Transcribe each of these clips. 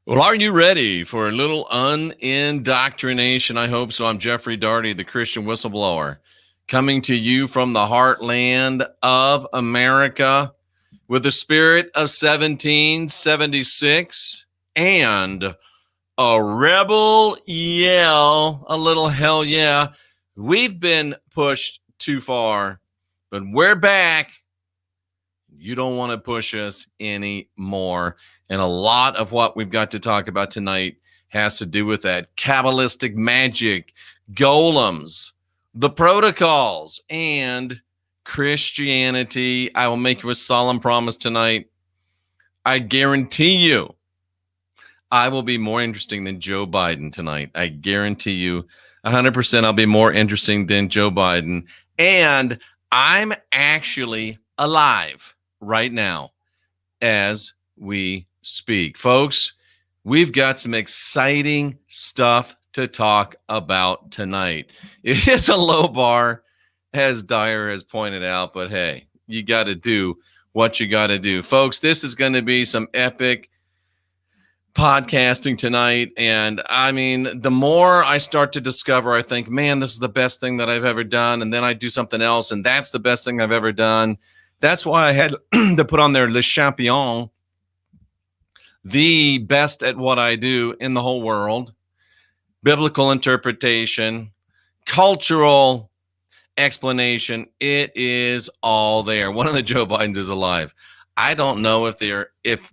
Well, are you ready for a little unindoctrination? I hope so. I'm Jeffrey Daugherty, the Christian Whistleblower, coming to you from the heartland of America with the spirit of 1776 and a rebel yell, a little hell yeah. We've been pushed too far, but we're back. You don't want to push us anymore. And a lot of what we've got to talk about tonight has to do with that. Kabbalistic magic, golems, the protocols, and Christianity. I will make you a solemn promise tonight. I guarantee you, I will be more interesting than Joe Biden tonight. I guarantee you 100% I'll be more interesting than Joe Biden. And I'm actually alive right now as we speak. Folks, we've got some exciting stuff to talk about tonight. It is a low bar, as Dyer has pointed out, but hey, you got to do what you got to do. Folks, this is going to be some epic podcasting tonight. And I mean, the more I start to discover, I think, man, this is the best thing that I've ever done. And then I do something else, and that's the best thing I've ever done. That's why I had to put on there Le Champion, the best at what I do in the whole world, biblical interpretation, cultural explanation. It is all there. One of the Joe Bidens is alive. I don't know if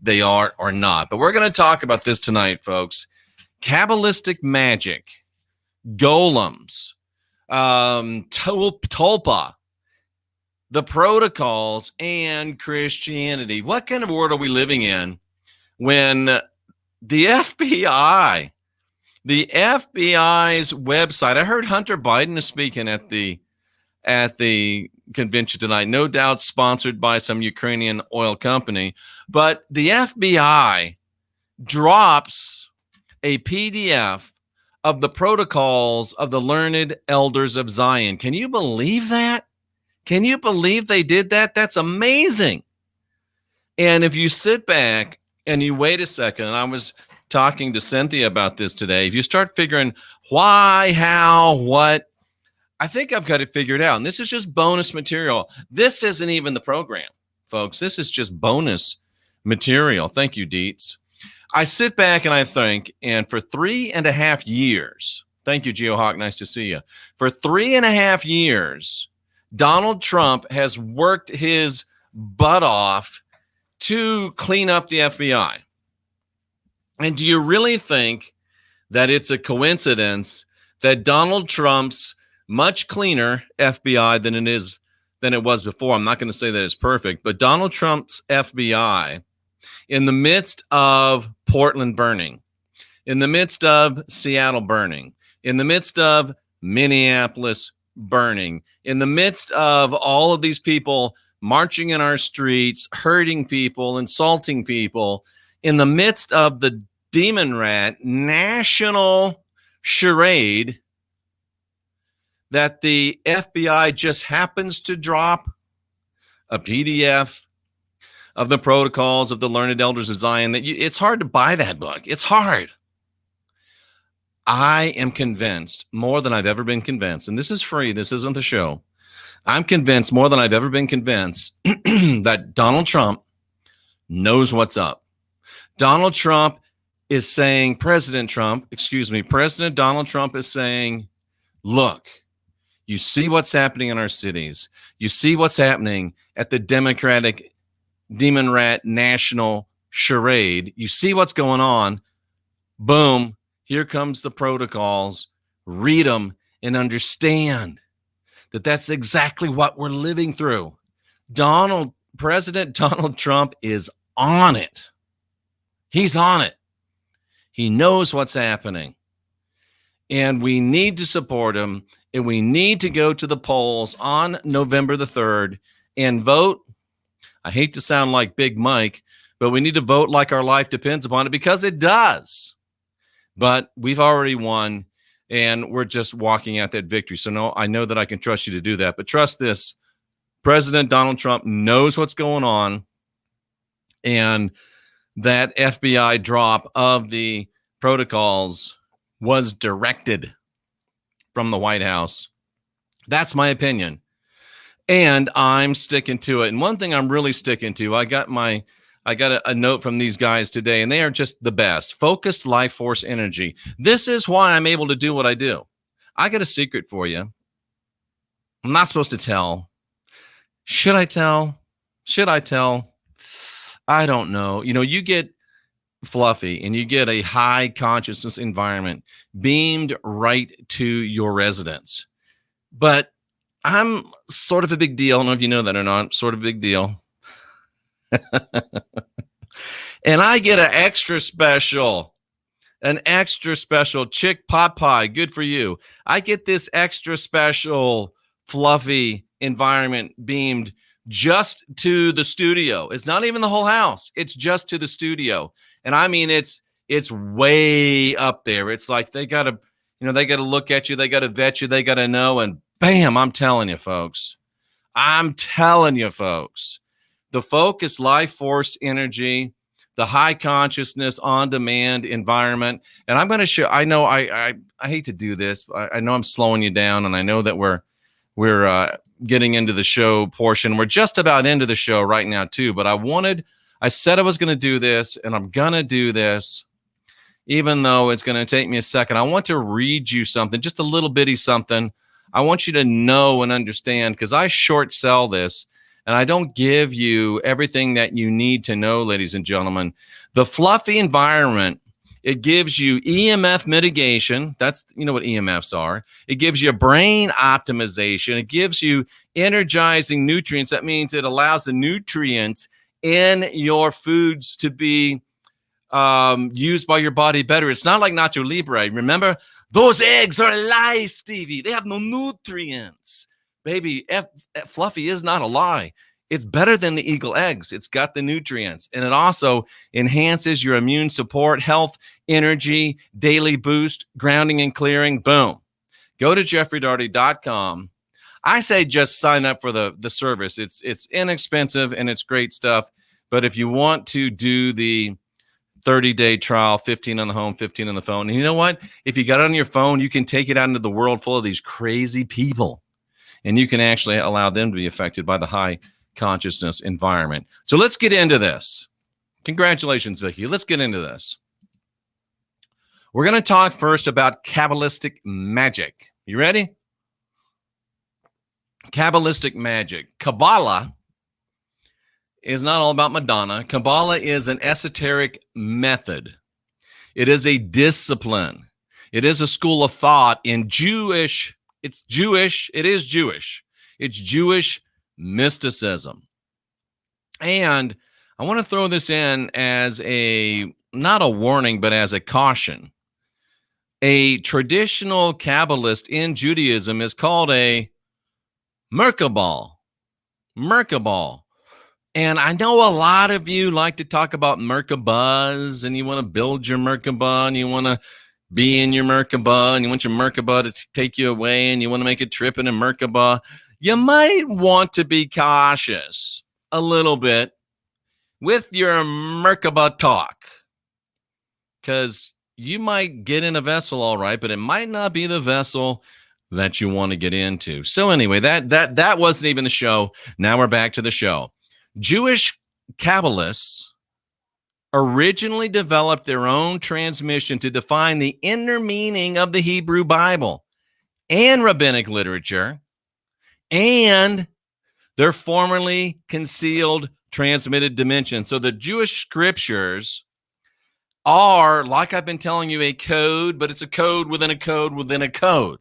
they are or not, but we're going to talk about this tonight, folks. Kabbalistic magic, golems, Tulpae, the protocols, and Christianity. What kind of world are we living in when the FBI's website? I heard Hunter Biden is speaking at the convention tonight, no doubt sponsored by some Ukrainian oil company, but the FBI drops a PDF of the protocols of the learned elders of Zion. Can you believe that? Can you believe they did that? That's amazing. And if you sit back and you wait a second, and I was talking to Cynthia about this today, if you start figuring why, how, what, I think I've got it figured out. And this is just bonus material. This isn't even the program, folks. This is just bonus material. Thank you, Dietz. I sit back and I think, and for 3.5 years, thank you, GeoHawk, nice to see you. For 3.5 years, Donald Trump has worked his butt off to clean up the FBI. And do you really think that it's a coincidence that Donald Trump's much cleaner FBI than it was before? I'm not going to say that it's perfect, but Donald Trump's FBI, in the midst of Portland burning, in the midst of Seattle burning, in the midst of Minneapolis burning, in the midst of all of these people marching in our streets, hurting people, insulting people, in the midst of the demon rat national charade that the FBI just happens to drop a PDF of the protocols of the learned elders of Zion, it's hard to buy that book. It's hard. I am convinced more than I've ever been convinced, and this is free, this isn't the show. I'm convinced more than I've ever been convinced that Donald Trump knows what's up. Donald Trump is saying, President Donald Trump is saying, look, you see what's happening in our cities. You see what's happening at the Democratic Demon Rat National Charade. You see what's going on. Boom. Here comes the protocols. Read them and understand that that's exactly what we're living through. President Donald Trump is on it. He's on it. He knows what's happening. And we need to support him. And we need to go to the polls on November the 3rd and vote. I hate to sound like Big Mike, but we need to vote like our life depends upon it, because it does. But we've already won, and we're just walking out that victory. So no, I know that I can trust you to do that. But trust this, President Donald Trump knows what's going on. And that FBI drop of the protocols was directed from the White House. That's my opinion. And I'm sticking to it. And one thing I'm really sticking to, I got a note from these guys today, and they are just the best. Focused life force energy. This is why I'm able to do what I do. I got a secret for you. I'm not supposed to tell. Should I tell? Should I tell? I don't know. You know, you get fluffy and you get a high consciousness environment beamed right to your residence. But I'm sort of a big deal. I don't know if you know that or not. Sort of a big deal. And I get an extra special chick pot pie. Good for you. I get this extra special fluffy environment beamed just to the studio. It's not even the whole house. It's just to the studio. And I mean, it's way up there. It's like they got to look at you. They got to vet you. They got to know. And bam, I'm telling you, folks. The focused life force energy, the high consciousness on demand environment. And I'm going to show, I know I hate to do this. I know I'm slowing you down, and I know that we're getting into the show portion. We're just about into the show right now too, but I said I was going to do this, and I'm going to do this, even though it's going to take me a second. I want to read you something, just a little bitty something. I want you to know and understand, because I short sell this, and I don't give you everything that you need to know, ladies and gentlemen. The fluffy environment, it gives you EMF mitigation. That's, you know what EMFs are. It gives you brain optimization. It gives you energizing nutrients. That means it allows the nutrients in your foods to be used by your body better. It's not like Nacho Libre. Remember, those eggs are lies, Stevie. They have no nutrients. Baby, fluffy is not a lie. It's better than the Eagle eggs. It's got the nutrients, and it also enhances your immune support, health, energy, daily boost, grounding and clearing. Boom. Go to jeffreydaugherty.com. I say just sign up for the service. It's inexpensive and it's great stuff. But if you want to do the 30-day trial, 15 on the home, 15 on the phone, and you know what? If you got it on your phone, you can take it out into the world full of these crazy people, and you can actually allow them to be affected by the high consciousness environment. So let's get into this. Congratulations, Vicky. Let's get into this. We're going to talk first about Kabbalistic magic. You ready? Kabbalistic magic. Kabbalah is not all about Madonna. Kabbalah is an esoteric method. It is a discipline. It is a school of thought in Jewish. It's Jewish. It is Jewish. It's Jewish mysticism. And I want to throw this in as not a warning, but as a caution. A traditional Kabbalist in Judaism is called a Merkabah. And I know a lot of you like to talk about Merkabahs, and you want to build your Merkabah, and you want to be in your Merkabah, and you want your Merkabah to take you away, and you want to make a trip in a Merkabah. You might want to be cautious a little bit with your Merkabah talk, because you might get in a vessel all right, but it might not be the vessel that you want to get into. So anyway, that wasn't even the show. Now we're back to the show. Jewish Kabbalists originally developed their own transmission to define the inner meaning of the Hebrew Bible and rabbinic literature and their formerly concealed transmitted dimension. So the Jewish scriptures are, like I've been telling you, a code, but it's a code within a code within a code.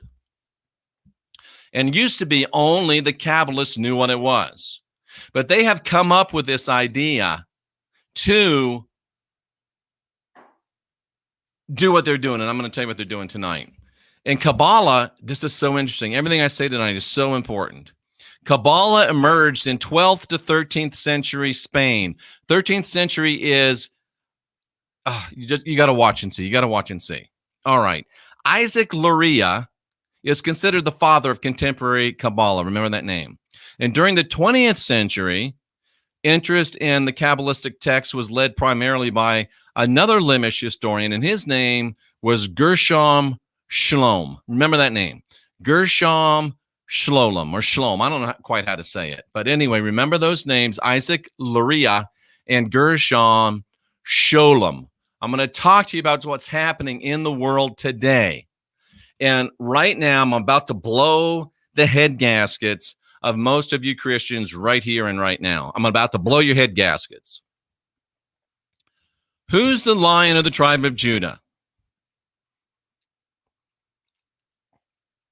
And used to be only the Kabbalists knew what it was. But they have come up with this idea to do what they're doing. And I'm going to tell you what they're doing tonight. In Kabbalah, this is so interesting. Everything I say tonight is so important. Kabbalah emerged in 12th to 13th century Spain. 13th century is, you got to watch and see. You got to watch and see. All right. Isaac Luria is considered the father of contemporary Kabbalah. Remember that name. And during the 20th century, Interest in the Kabbalistic text was led primarily by another Lemish historian, and his name was Gershom Shlom. Remember that name, Gershom Shlom or Shlom. I don't know quite how to say it, but anyway, remember those names: Isaac Luria and Gershom Sholem. I'm going to talk to you about what's happening in the world today. And right now, I'm about to blow the head gaskets of most of you Christians right here and right now. I'm about to blow your head gaskets. Who's the Lion of the tribe of Judah?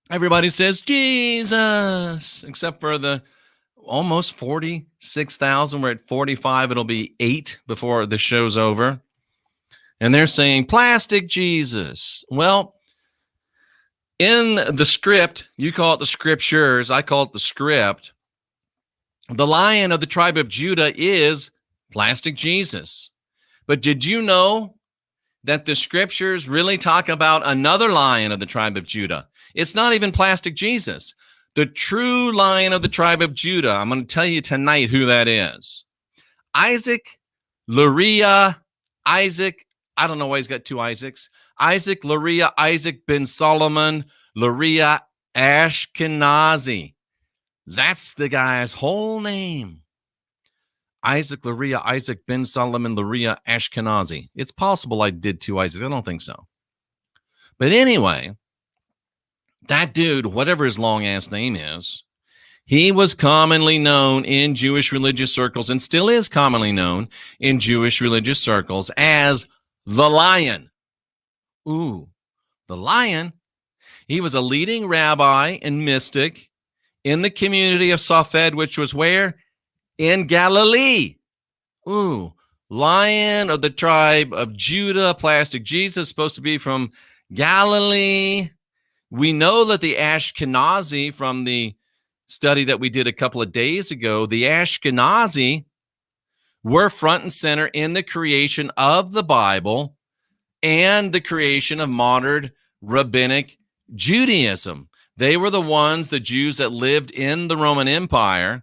Everybody says Jesus, except for the almost 46,000. We're at 45. It'll be 8 before the show's over. And they're saying plastic Jesus. Well, in the script, you call it the scriptures, I call it the script. The Lion of the tribe of Judah is plastic Jesus. But did you know that the scriptures really talk about another Lion of the tribe of Judah? It's not even plastic Jesus. The true Lion of the tribe of Judah, I'm going to tell you tonight who that is. Isaac, Luria, Isaac, I don't know why he's got 2 Isaacs. Isaac, Luria, Isaac ben Solomon, Luria Ashkenazi. That's the guy's whole name. Isaac, Luria, Isaac ben Solomon, Luria Ashkenazi. It's possible I did 2 Isaacs. I don't think so. But anyway, that dude, whatever his long-ass name is, he was commonly known in Jewish religious circles and still is commonly known in Jewish religious circles as the Lion. Ooh, the Lion. He was a leading rabbi and mystic in the community of Safed, which was where? In Galilee. Ooh, Lion of the tribe of Judah, plastic Jesus, supposed to be from Galilee. We know that the Ashkenazi, from the study that we did a couple of days ago, the Ashkenazi were front and center in the creation of the Bible and the creation of modern rabbinic Judaism. They were the ones, the Jews that lived in the Roman Empire,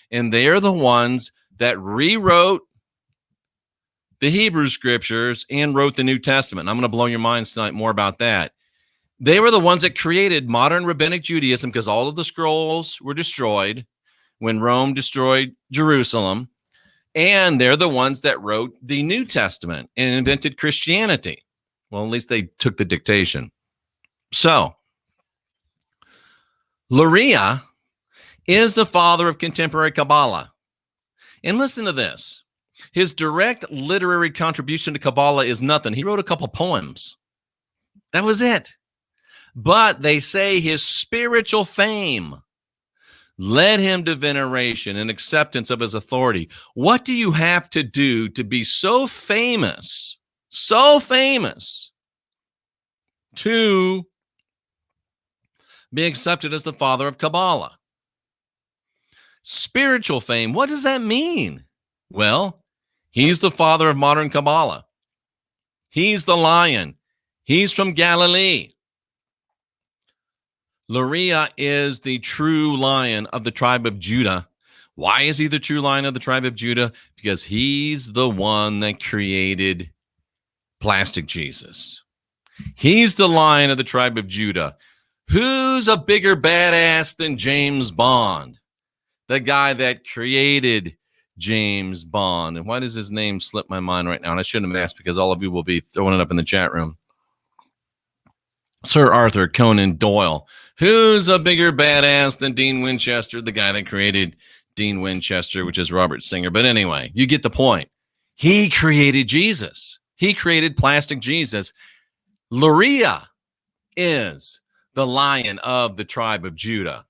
and they're the ones that rewrote the Hebrew scriptures and wrote the New Testament. I'm going to blow your minds tonight more about that. They were the ones that created modern rabbinic Judaism because all of the scrolls were destroyed when Rome destroyed Jerusalem. And they're the ones that wrote the New Testament and invented Christianity. Well, at least they took the dictation. So, Luria is the father of contemporary Kabbalah. And listen to this. His direct literary contribution to Kabbalah is nothing. He wrote a couple poems. That was it. But they say his spiritual fame led him to veneration and acceptance of his authority. What do you have to do to be so famous to be accepted as the father of Kabbalah? Spiritual fame, what does that mean? Well, he's the father of modern Kabbalah. He's the Lion. He's from Galilee. Luria is the true Lion of the tribe of Judah. Why is he the true Lion of the tribe of Judah? Because he's the one that created plastic Jesus. He's the Lion of the tribe of Judah. Who's a bigger badass than James Bond? The guy that created James Bond. And why does his name slip my mind right now? And I shouldn't have asked because all of you will be throwing it up in the chat room. Sir Arthur Conan Doyle. Who's a bigger badass than Dean Winchester? The guy that created Dean Winchester, which is Robert Singer. But anyway, you get the point. He created Jesus. He created plastic Jesus. Luria is the Lion of the tribe of Judah.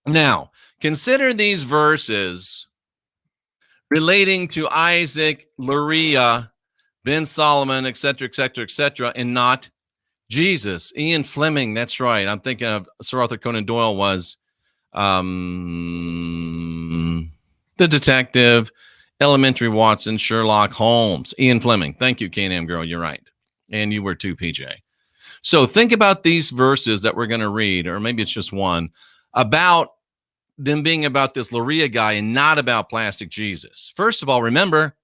Now, consider these verses relating to Isaac, Luria, Ben Solomon, etc., etc., etc., and not Jesus. Ian Fleming, that's right. I'm thinking of Sir Arthur Conan Doyle was the detective, Elementary Watson, Sherlock Holmes. Ian Fleming. Thank you, K&M girl. You're right. And you were too, PJ. So think about these verses that we're going to read, or maybe it's just one, about them being about this Luria guy and not about plastic Jesus. First of all, remember,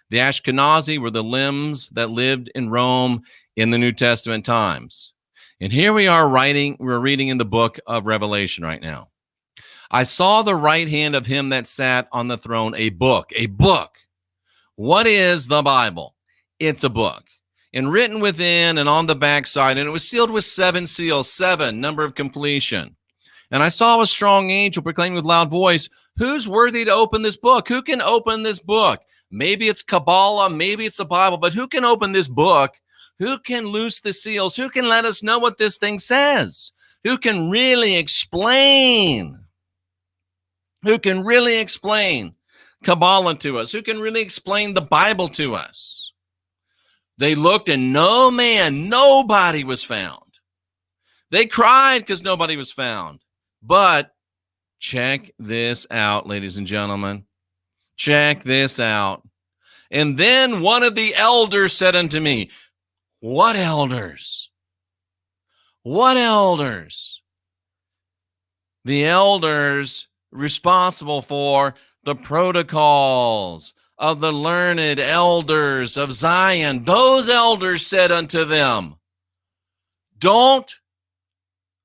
the Ashkenazi were the limbs that lived in Rome in the New Testament times. And here we are we're reading in the book of Revelation right now. I saw the right hand of him that sat on the throne, a book. What is the Bible? It's a book. And written within and on the backside, and it was sealed with 7 seals, 7, number of completion. And I saw a strong angel proclaiming with loud voice, who's worthy to open this book? Who can open this book? Maybe it's Kabbalah, maybe it's the Bible, but who can open this book? Who can loose the seals? Who can let us know what this thing says? Who can really explain? Who can really explain Kabbalah to us? Who can really explain the Bible to us? They looked and nobody was found. They cried because nobody was found. But check this out, ladies and gentlemen. Check this out. And then one of the elders said unto me, what elders? What elders? The elders responsible for the protocols of the learned elders of Zion. Those elders said unto them, don't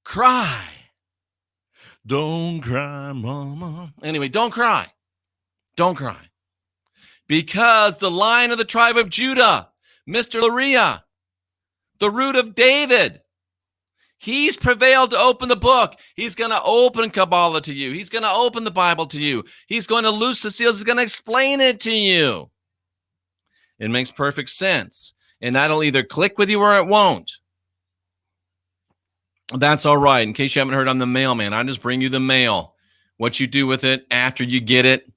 cry. Don't cry, mama. Anyway, don't cry. Don't cry. Because the Lion of the tribe of Judah, Mr. Luria, the root of David, he's prevailed to open the book. He's going to open Kabbalah to you. He's going to open the Bible to you. He's going to loose the seals. He's going to explain it to you. It makes perfect sense. And that'll either click with you or it won't. That's all right. In case you haven't heard, I'm the mailman. I just bring you the mail. What you do with it after you get it,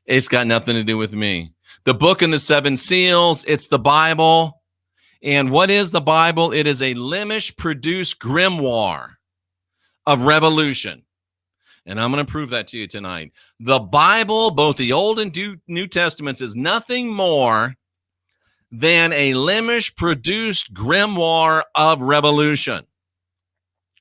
it's got nothing to do with me. The book and the 7 seals, it's the Bible. And what is the Bible? It is a Lemish-produced grimoire of revolution. And I'm going to prove that to you tonight. The Bible, both the Old and New Testaments, is nothing more than a Lemish-produced grimoire of revolution.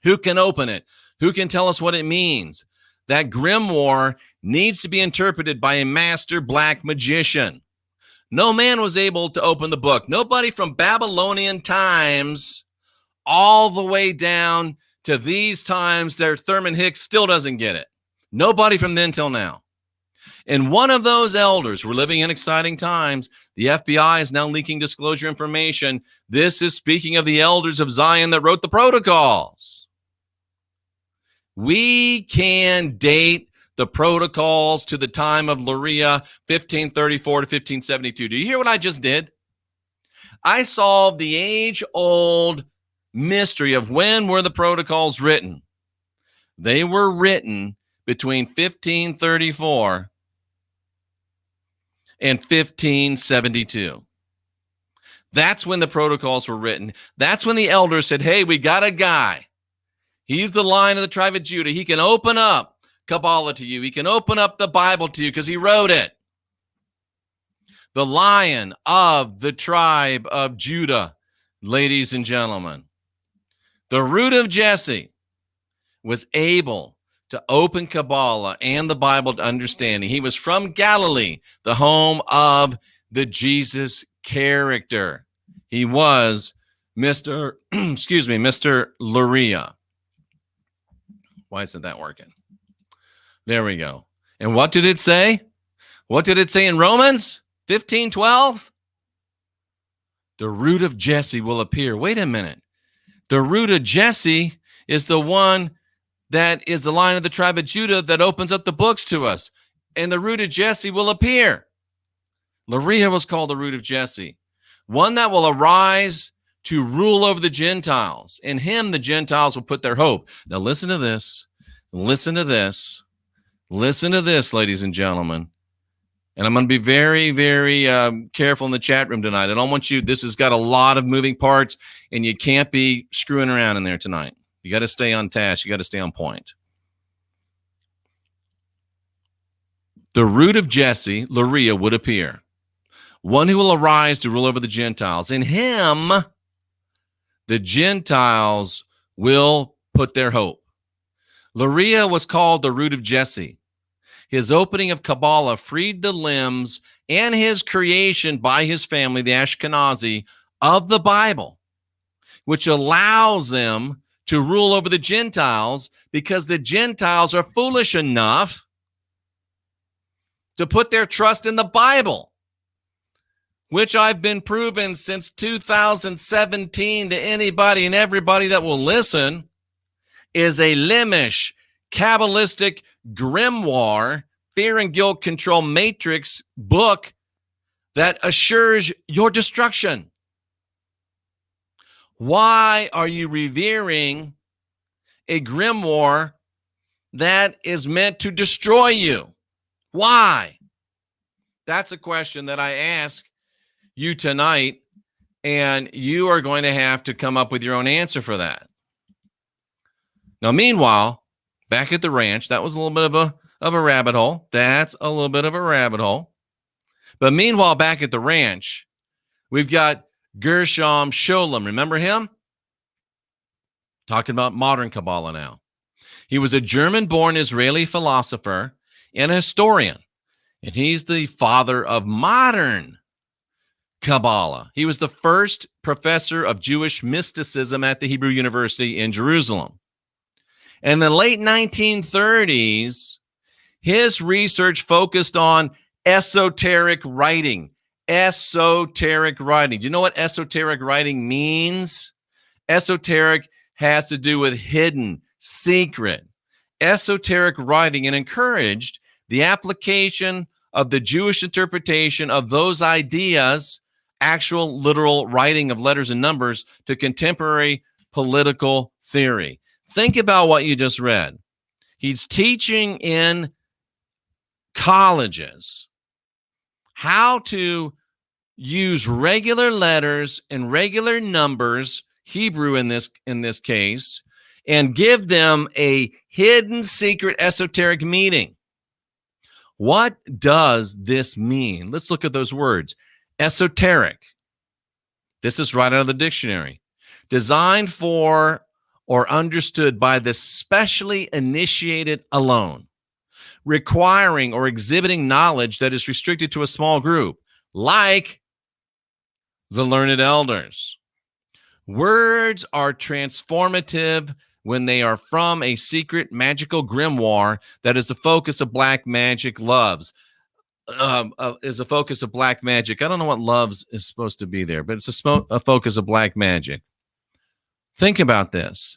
Who can open it? Who can tell us what it means? That grimoire needs to be interpreted by a master black magician. No man was able to open the book. Nobody from Babylonian times all the way down to these times, their Thurman Hicks still doesn't get it. Nobody from then till now. And one of those elders, we're living in exciting times. The FBI is now leaking disclosure information. This is speaking of the elders of Zion that wrote the protocols. We can date the protocols to the time of Luria, 1534 to 1572. Do you hear what I just did? I solved the age-old mystery of when were the protocols written. They were written between 1534 and 1572. That's when the protocols were written. That's when the elders said, hey, we got a guy. He's the Lion of the tribe of Judah. He can open up Kabbalah to you. He can open up the Bible to you because he wrote it. The Lion of the tribe of Judah, ladies and gentlemen. The root of Jesse was able to open Kabbalah and the Bible to understanding. He was from Galilee, the home of the Jesus character. He was Mr. Luria. Why isn't that working? There we go. And what did it say? What did it say in Romans 15:12? The root of Jesse will appear. Wait a minute. The root of Jesse is the one that is the Lion of the tribe of Judah that opens up the books to us. And the root of Jesse will appear. Luria was called the root of Jesse. One that will arise to rule over the Gentiles. In him, the Gentiles will put their hope. Now listen to this. Listen to this. Listen to this, ladies and gentlemen. And I'm going to be very, very careful in the chat room tonight. I don't want you, this has got a lot of moving parts, and you can't be screwing around in there tonight. You got to stay on task. You got to stay on point. The root of Jesse, Luria, would appear. One who will arise to rule over the Gentiles. In him, the Gentiles will put their hope. Luria was called the root of Jesse. His opening of Kabbalah freed the limbs and his creation by his family, the Ashkenazi, of the Bible, which allows them to rule over the Gentiles because the Gentiles are foolish enough to put their trust in the Bible, which I've been proven since 2017 to anybody and everybody that will listen, is a Limish, Kabbalistic grimoire, fear and guilt control matrix book that assures your destruction. Why are you revering a grimoire that is meant to destroy you? Why? That's a question that I ask you tonight, and you are going to have to come up with your own answer for that. Now, meanwhile, back at the ranch, that was a little bit of a rabbit hole. That's a little bit of a rabbit hole. But meanwhile, back at the ranch, we've got Gershom Scholem. Remember him? Talking about modern Kabbalah now. He was a German-born Israeli philosopher and a historian, and he's the father of modern Kabbalah. He was the first professor of Jewish mysticism at the Hebrew University in Jerusalem. In the late 1930s, his research focused on esoteric writing. Esoteric writing. Do you know what esoteric writing means? Esoteric has to do with hidden, secret. Esoteric writing, and encouraged the application of the Jewish interpretation of those ideas, actual literal writing of letters and numbers, to contemporary political theory. Think about what you just read. He's teaching in colleges how to use regular letters and regular numbers, Hebrew in this case, and give them a hidden, secret, esoteric meaning. What does this mean? Let's look at those words. Esoteric. This is right out of the dictionary. Designed for or understood by the specially initiated alone, requiring or exhibiting knowledge that is restricted to a small group, like the learned elders. Words are transformative when they are from a secret magical grimoire that is the focus of black magic loves. Is a focus of black magic. I don't know what loves is supposed to be there, but it's a focus of black magic. Think about this.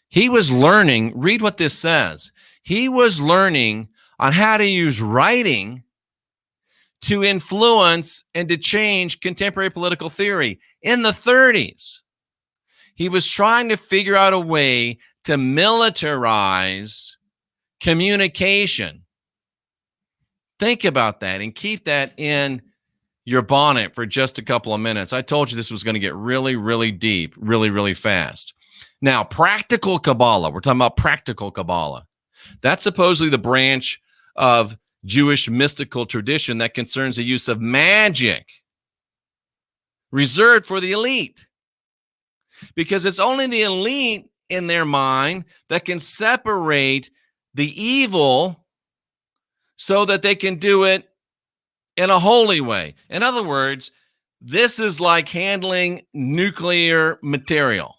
He was learning, read what this says. He was learning on how to use writing to influence and to change contemporary political theory. In the 30s, he was trying to figure out a way to militarize communication. Think about that and keep that in your bonnet for just a couple of minutes. I told you this was going to get really, really deep, really, really fast. Now, practical Kabbalah. We're talking about practical Kabbalah. That's supposedly the branch of Jewish mystical tradition that concerns the use of magic, reserved for the elite. Because it's only the elite in their mind that can separate the evil so that they can do it in a holy way. In other words, this is like handling nuclear material.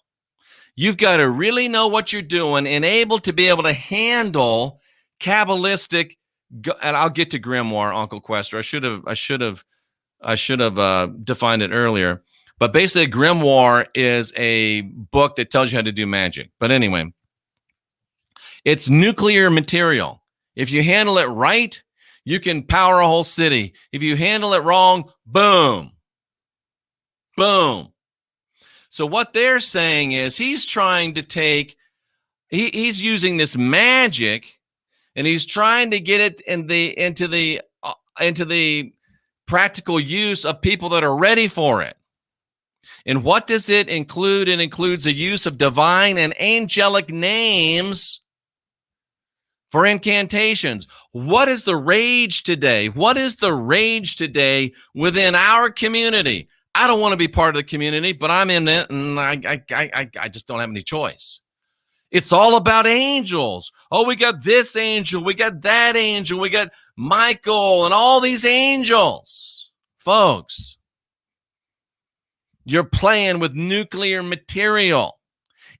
You've got to really know what you're doing and able to be able to handle Kabbalistic, and I'll get to grimoire, Uncle Quester. I should have defined it earlier. But basically, a grimoire is a book that tells you how to do magic. But anyway, it's nuclear material. If you handle it right, you can power a whole city. If you handle it wrong, boom. Boom. So what they're saying is he's trying to take, he's using this magic, and he's trying to get it into the practical use of people that are ready for it. And what does it include? It includes the use of divine and angelic names for incantations. What is the rage today? What is the rage today within our community? I don't want to be part of the community, but I'm in it, and I just don't have any choice. It's all about angels. Oh, we got this angel, we got that angel, we got Michael and all these angels. Folks, you're playing with nuclear material.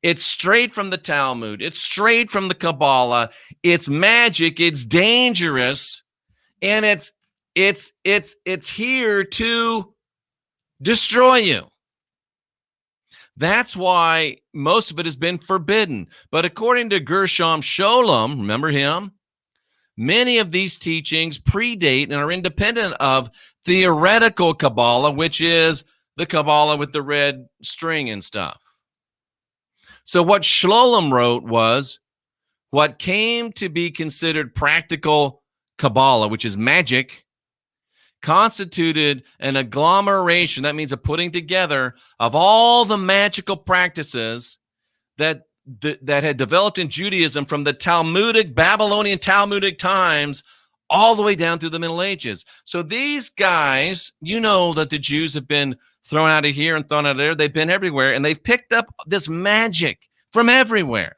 It's straight from the Talmud. It's straight from the Kabbalah. It's magic. It's dangerous. And it's here to destroy you. That's why most of it has been forbidden. But according to Gershom Scholem, remember him? Many of these teachings predate and are independent of theoretical Kabbalah, which is the Kabbalah with the red string and stuff. So what Scholem wrote was what came to be considered practical Kabbalah, which is magic, constituted an agglomeration, that means a putting together of all the magical practices that had developed in Judaism from the Babylonian Talmudic times all the way down through the Middle Ages. So these guys, you know that the Jews have been thrown out of here and thrown out of there. They've been everywhere, and they've picked up this magic from everywhere.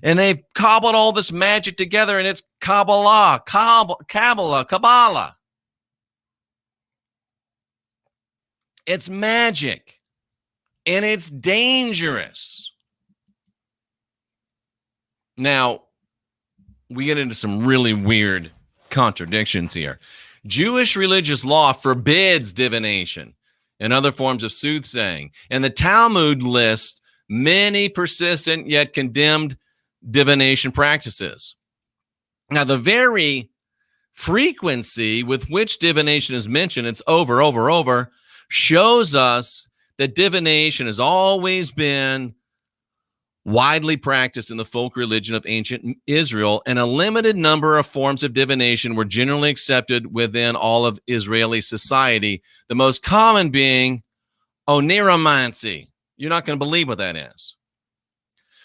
And they've cobbled all this magic together, and it's Kabbalah. It's magic, and it's dangerous. Now, we get into some really weird contradictions here. Jewish religious law forbids divination and other forms of soothsaying, and the Talmud lists many persistent yet condemned divination practices. Now, the very frequency with which divination is mentioned, it's over, shows us that divination has always been widely practiced in the folk religion of ancient Israel, and a limited number of forms of divination were generally accepted within all of Israeli society, the most common being oniromancy. You're not going to believe what that is,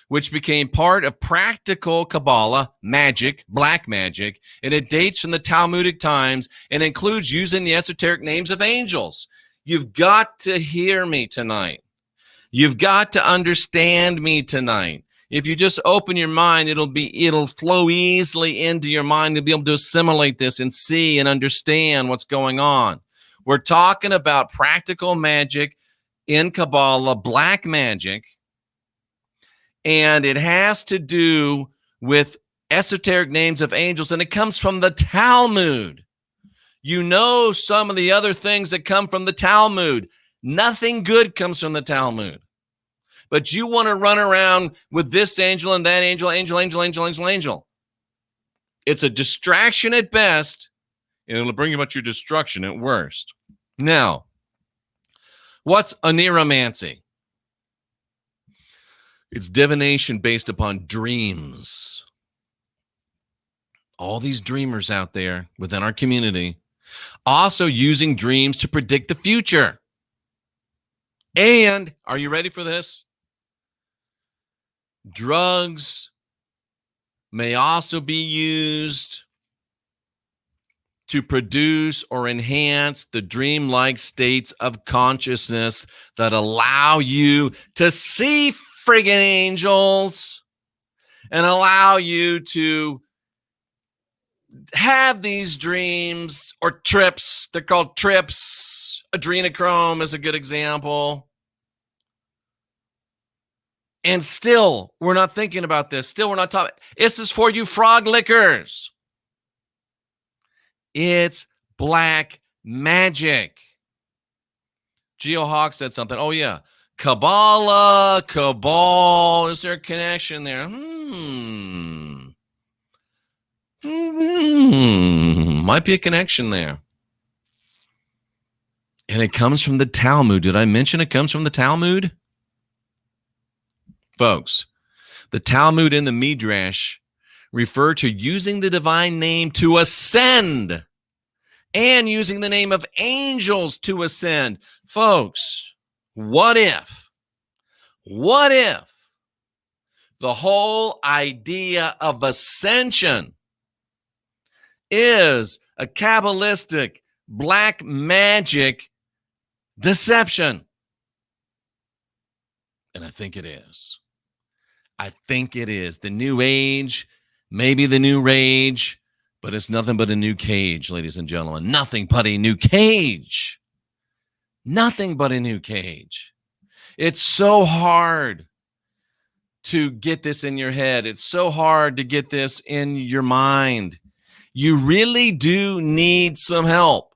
which became part of practical Kabbalah, magic, black magic, and it dates from the Talmudic times and includes using the esoteric names of angels. You've got to hear me tonight. You've got to understand me tonight. If you just open your mind, it'll flow easily into your mind. You'll be able to assimilate this and see and understand what's going on. We're talking about practical magic in Kabbalah, black magic, and it has to do with esoteric names of angels, and it comes from the Talmud. You know some of the other things that come from the Talmud. Nothing good comes from the Talmud. But you want to run around with this angel and that angel. It's a distraction at best, and it'll bring about your destruction at worst. Now, what's oniromancy? It's divination based upon dreams. All these dreamers out there within our community also using dreams to predict the future. And, are you ready for this? Drugs may also be used to produce or enhance the dreamlike states of consciousness that allow you to see friggin' angels and allow you to have these dreams or trips. They're called trips. Adrenochrome is a good example. And still, we're not thinking about this. Still, we're not talking. This is for you frog lickers. It's black magic. Geo Hawk said something. Oh, yeah. Kabbalah, Cabal. Is there a connection there? Might be a connection there. And it comes from the Talmud. Did I mention it comes from the Talmud? Folks, the Talmud and the Midrash refer to using the divine name to ascend and using the name of angels to ascend. Folks, what if the whole idea of ascension is a Kabbalistic black magic deception? And I think it is. I think it is. The new age, maybe the new rage, but it's nothing but a new cage, ladies and gentlemen. Nothing but a new cage. Nothing but a new cage. It's so hard to get this in your head. It's so hard to get this in your mind. You really do need some help.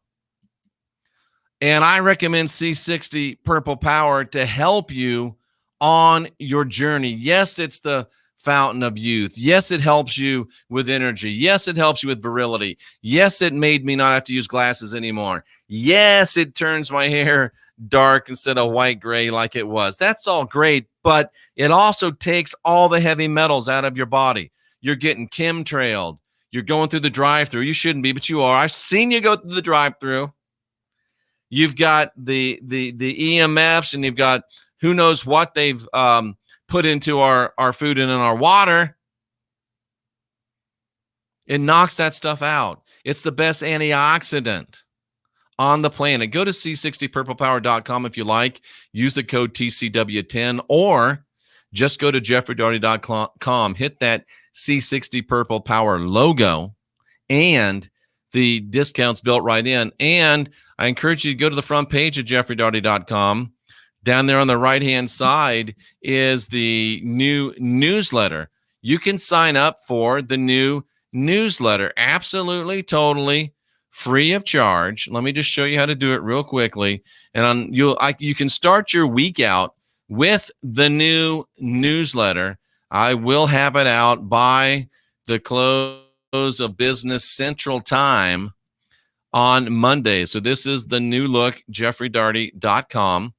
And I recommend C60 Purple Power to help you on your journey. Yes, it's the fountain of youth. Yes, it helps you with energy. Yes, it helps you with virility. Yes, it made me not have to use glasses anymore. Yes, it turns my hair dark instead of white gray like it was. That's all great, but it also takes all the heavy metals out of your body. You're getting chemtrailed. You're going through the drive-thru. You shouldn't be, but you are. I've seen you go through the drive-thru. You've got the EMFs, and you've got who knows what they've put into our food and in our water. It knocks that stuff out. It's the best antioxidant on the planet. Go to c60purplepower.com if you like. Use the code TCW10, or just go to jeffreydaugherty.com. Hit that C60 Purple Power logo, and the discount's built right in. And I encourage you to go to the front page of jeffreydaugherty.com. Down there on the right-hand side is the new newsletter. You can sign up for the new newsletter absolutely, totally free of charge. Let me just show you how to do it real quickly. And you can start your week out with the new newsletter. I will have it out by the close of business Central Time on Monday. So this is the new look, jeffreydaugherty.com.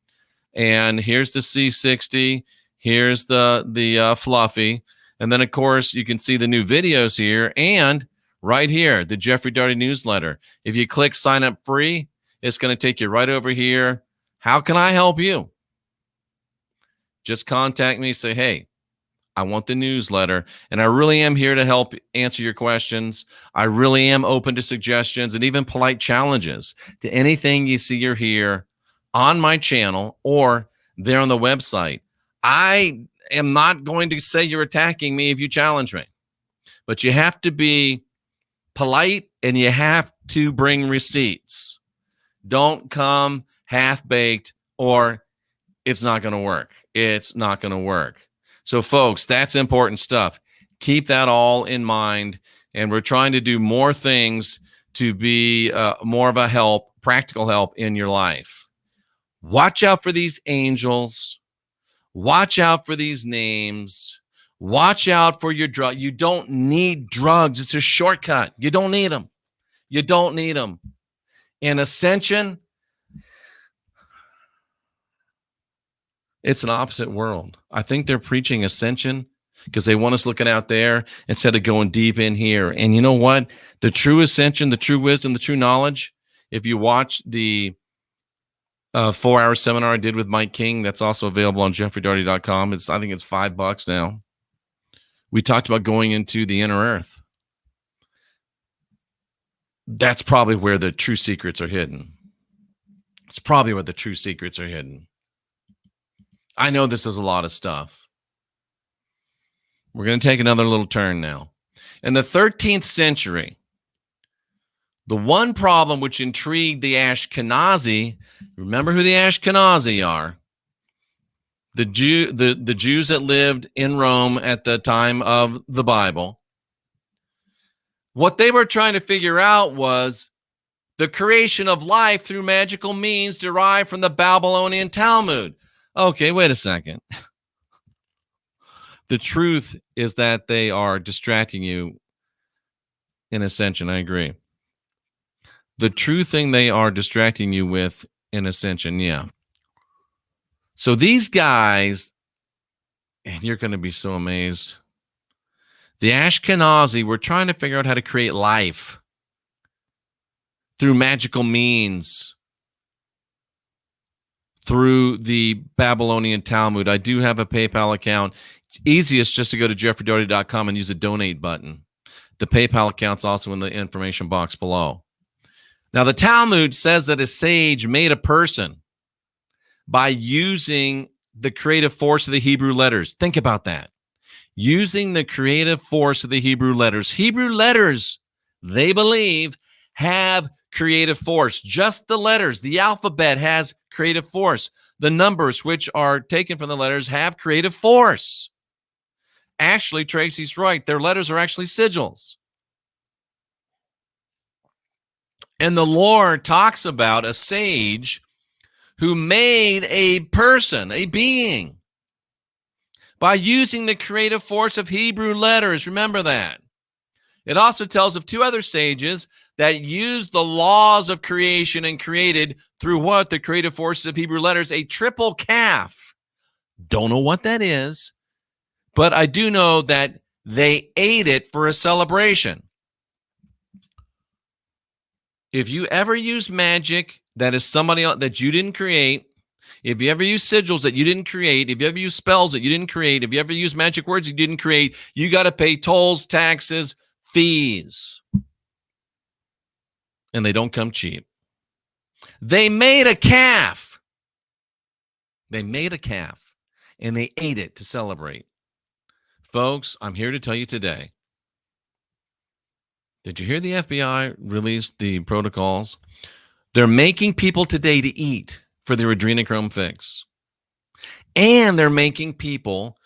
And here's the C60. Here's the fluffy. And then, of course, you can see the new videos here. And right here, the Jeffrey Daugherty newsletter. If you click sign up free, it's going to take you right over here. How can I help you? Just contact me. Say, hey, I want the newsletter. And I really am here to help answer your questions. I really am open to suggestions and even polite challenges to anything you see or hear on my channel or there on the website. I am not going to say you're attacking me if you challenge me, but you have to be polite and you have to bring receipts. Don't come half-baked or it's not going to work. It's not going to work. So, folks, that's important stuff. Keep that all in mind, and we're trying to do more things to be more of a help, practical help in your life. Watch out for these angels. Watch out for these names. Watch out for your drug. You don't need drugs. It's a shortcut. You don't need them. You don't need them. In Ascension, it's an opposite world. I think they're preaching Ascension because they want us looking out there instead of going deep in here. And you know what? The true Ascension, the true wisdom, the true knowledge, if you watch the 4-hour seminar I did with Mike King, that's also available on jeffreydaugherty.com. I think it's $5 now. We talked about going into the inner earth. That's probably where the true secrets are hidden. It's probably where the true secrets are hidden. I know this is a lot of stuff. We're going to take another little turn now. In the 13th century, the one problem which intrigued the Ashkenazi, remember who the Ashkenazi are? The Jews that lived in Rome at the time of the Bible. What they were trying to figure out was the creation of life through magical means derived from the Babylonian Talmud. Okay, wait a second. The truth is that they are distracting you in Ascension. I agree. The true thing they are distracting you with in Ascension, yeah. So these guys, and you're going to be so amazed, the Ashkenazi were trying to figure out how to create life through magical means, through the Babylonian Talmud. I do have a PayPal account. Easiest just to go to jeffreydaugherty.com and use the donate button. The PayPal account's also in the information box below. Now, the Talmud says that a sage made a person by using the creative force of the Hebrew letters. Think about that. using the creative force of the Hebrew letters. Hebrew letters, they believe, have creative force. Just the letters, the alphabet has creative force. The numbers, which are taken from the letters, have creative force. Actually, Tracy's right. Their letters are actually sigils. And the Lord talks about a sage who made a person, a being, by using the creative force of Hebrew letters. Remember that. It also tells of two other sages that used the laws of creation and created through what? The creative forces of Hebrew letters, a triple calf. Don't know what that is, but I do know that they ate it for a celebration. If you ever use magic that is somebody else that you didn't create, if you ever use sigils that you didn't create, if you ever use spells that you didn't create, if you ever use magic words you didn't create, you got to pay tolls, taxes, fees. And they don't come cheap. They made a calf. They made a calf, and they ate it to celebrate. Folks, I'm here to tell you today. Did you hear the FBI release the protocols? They're making people today to eat for their adrenochrome fix. And they're making people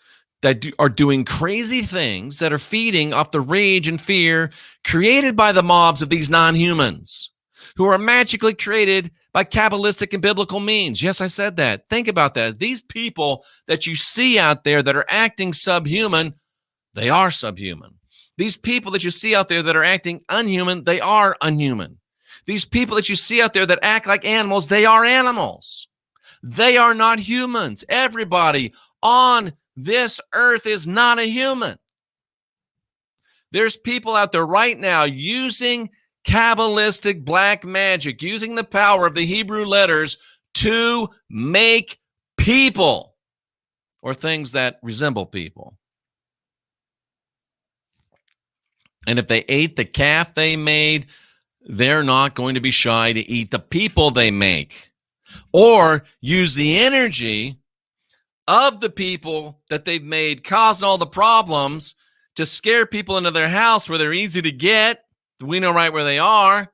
that are doing crazy things that are feeding off the rage and fear created by the mobs of these non-humans who are magically created by Kabbalistic and biblical means. Yes, I said that. Think about that. These people that you see out there that are acting subhuman, they are subhuman. These people that you see out there that are acting unhuman, they are unhuman. These people that you see out there that act like animals, they are animals. They are not humans. Everybody on this earth is not a human. There's people out there right now using Kabbalistic black magic, using the power of the Hebrew letters to make people or things that resemble people. And if they ate the calf they made, they're not going to be shy to eat the people they make or use the energy of the people that they've made causing all the problems to scare people into their house where they're easy to get. We know right where they are.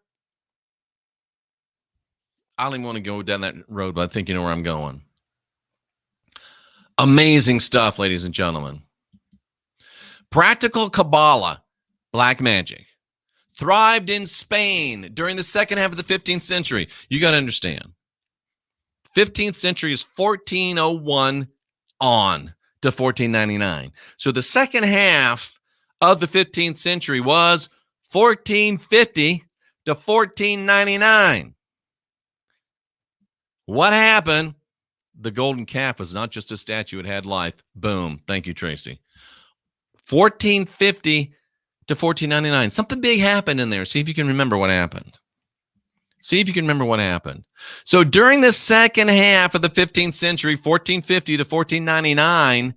I don't even want to go down that road, but I think you know where I'm going. Amazing stuff, ladies and gentlemen. Practical Kabbalah, black magic, thrived in Spain during the second half of the 15th century. You got to understand. 15th century is 1401 on to 1499. So the second half of the 15th century was 1450 to 1499. What happened? The golden calf was not just a statue, it had life. Boom. Thank you, Tracy. 1450 to 1499. Something big happened in there. See if you can remember what happened. So during the second half of the 15th century, 1450 to 1499,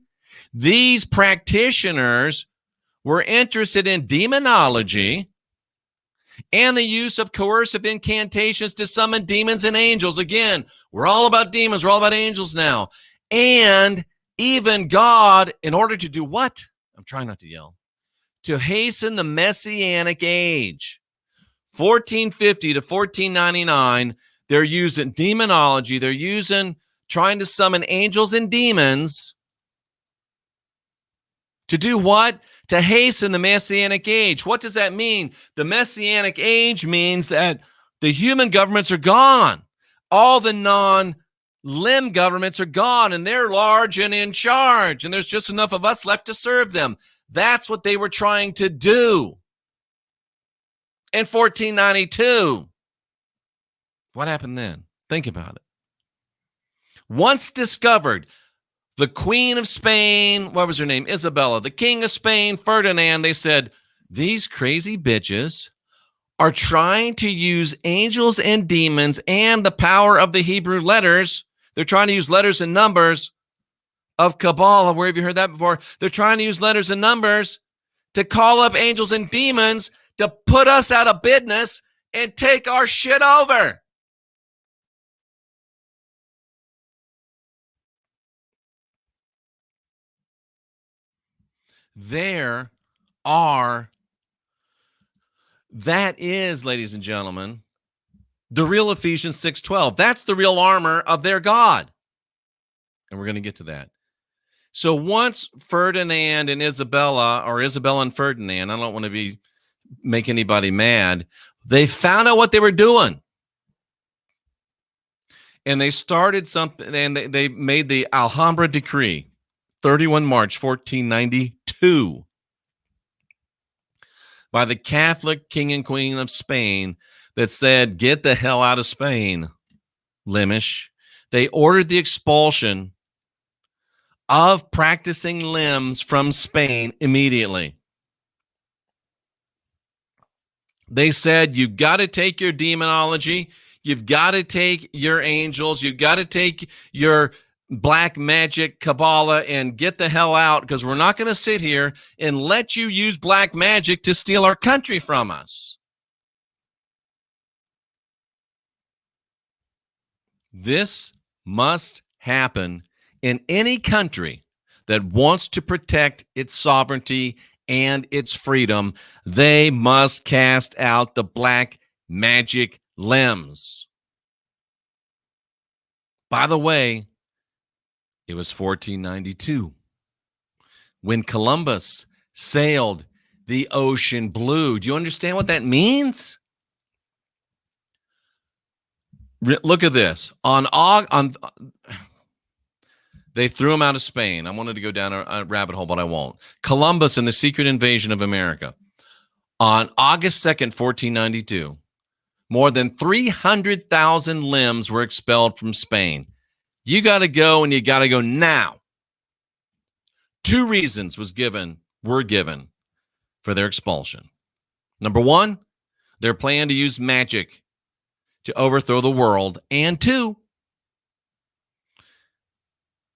these practitioners were interested in demonology and the use of coercive incantations to summon demons and angels. Again, we're all about demons. We're all about angels now. And even God, in order to do what? I'm trying not to yell. To hasten the Messianic age. 1450 to 1499, they're using demonology. They're trying to summon angels and demons to do what? To hasten the Messianic age. What does that mean? The Messianic age means that the human governments are gone. All the non-limb governments are gone, and they're large and in charge, and there's just enough of us left to serve them. That's what they were trying to do. In 1492, what happened then? Think about it. Once discovered, the Queen of Spain, what was her name? Isabella. The King of Spain, Ferdinand, they said, these crazy bitches are trying to use angels and demons and the power of the Hebrew letters. They're trying to use letters and numbers of Kabbalah. Where have you heard that before? They're trying to use letters and numbers to call up angels and demons to put us out of business and take our shit over. There are, that is, ladies and gentlemen, the real Ephesians 6:12. That's the real armor of their God. And we're going to get to that. So once Ferdinand and Isabella, or Isabella and Ferdinand, I don't want to make anybody mad, they found out what they were doing. And they started something, and they made the Alhambra Decree, 31 March 1492, by the Catholic King and Queen of Spain, that said, get the hell out of Spain, Limish. They ordered the expulsion of practicing limbs from Spain immediately. They said, you've got to take your demonology, you've got to take your angels, you've got to take your black magic, Kabbalah, and get the hell out, because we're not going to sit here and let you use black magic to steal our country from us. This must happen in any country that wants to protect its sovereignty and its freedom. They must cast out the black magic limbs. By the way, it was 1492 when Columbus sailed the ocean blue. Do you understand what that means? Look at this. They threw him out of Spain. I wanted to go down a rabbit hole, but I won't. Columbus and the secret invasion of America. On August 2nd, 1492, more than 300,000 limbs were expelled from Spain. You got to go, and you got to go now. 2 reasons were given for their expulsion. Number 1, their plan to use magic to overthrow the world. And 2,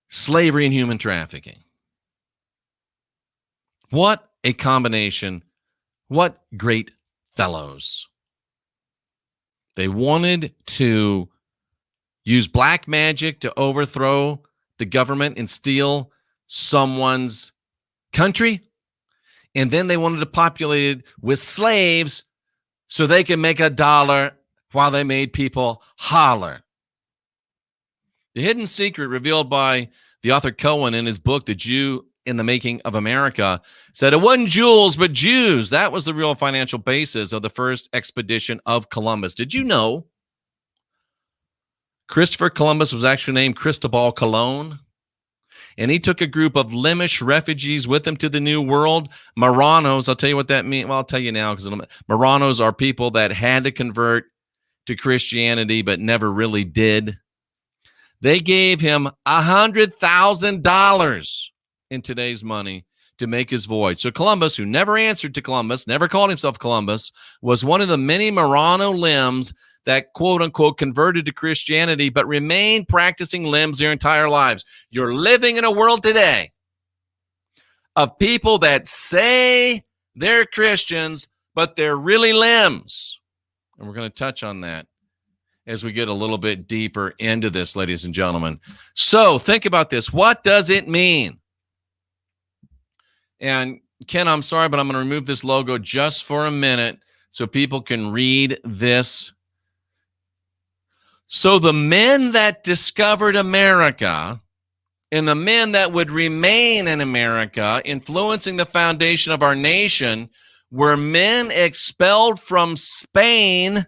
slavery and human trafficking. What a combination. What great fellows. They wanted to use black magic to overthrow the government and steal someone's country. And then they wanted to populate it with slaves so they could make $1 while they made people holler. The hidden secret revealed by the author Cohen in his book, The Jew in the Making of America, said it wasn't jewels, but Jews. That was the real financial basis of the first expedition of Columbus. Did you know Christopher Columbus was actually named Cristobal Colon? And he took a group of Limish refugees with him to the New World. Marranos, I'll tell you what that means. Well, I'll tell you now, because Marranos are people that had to convert to Christianity but never really did. They gave him $100,000 in today's money to make his voyage. So Columbus, who never answered to Columbus, never called himself Columbus, was one of the many Marrano limbs that, quote unquote, converted to Christianity but remained practicing limbs their entire lives. You're living in a world today of people that say they're Christians, but they're really limbs. And we're going to touch on that as we get a little bit deeper into this, ladies and gentlemen. So think about this. What does it mean? And Ken, I'm sorry, but I'm going to remove this logo just for a minute so people can read this. So the men that discovered America and the men that would remain in America, influencing the foundation of our nation, were men expelled from Spain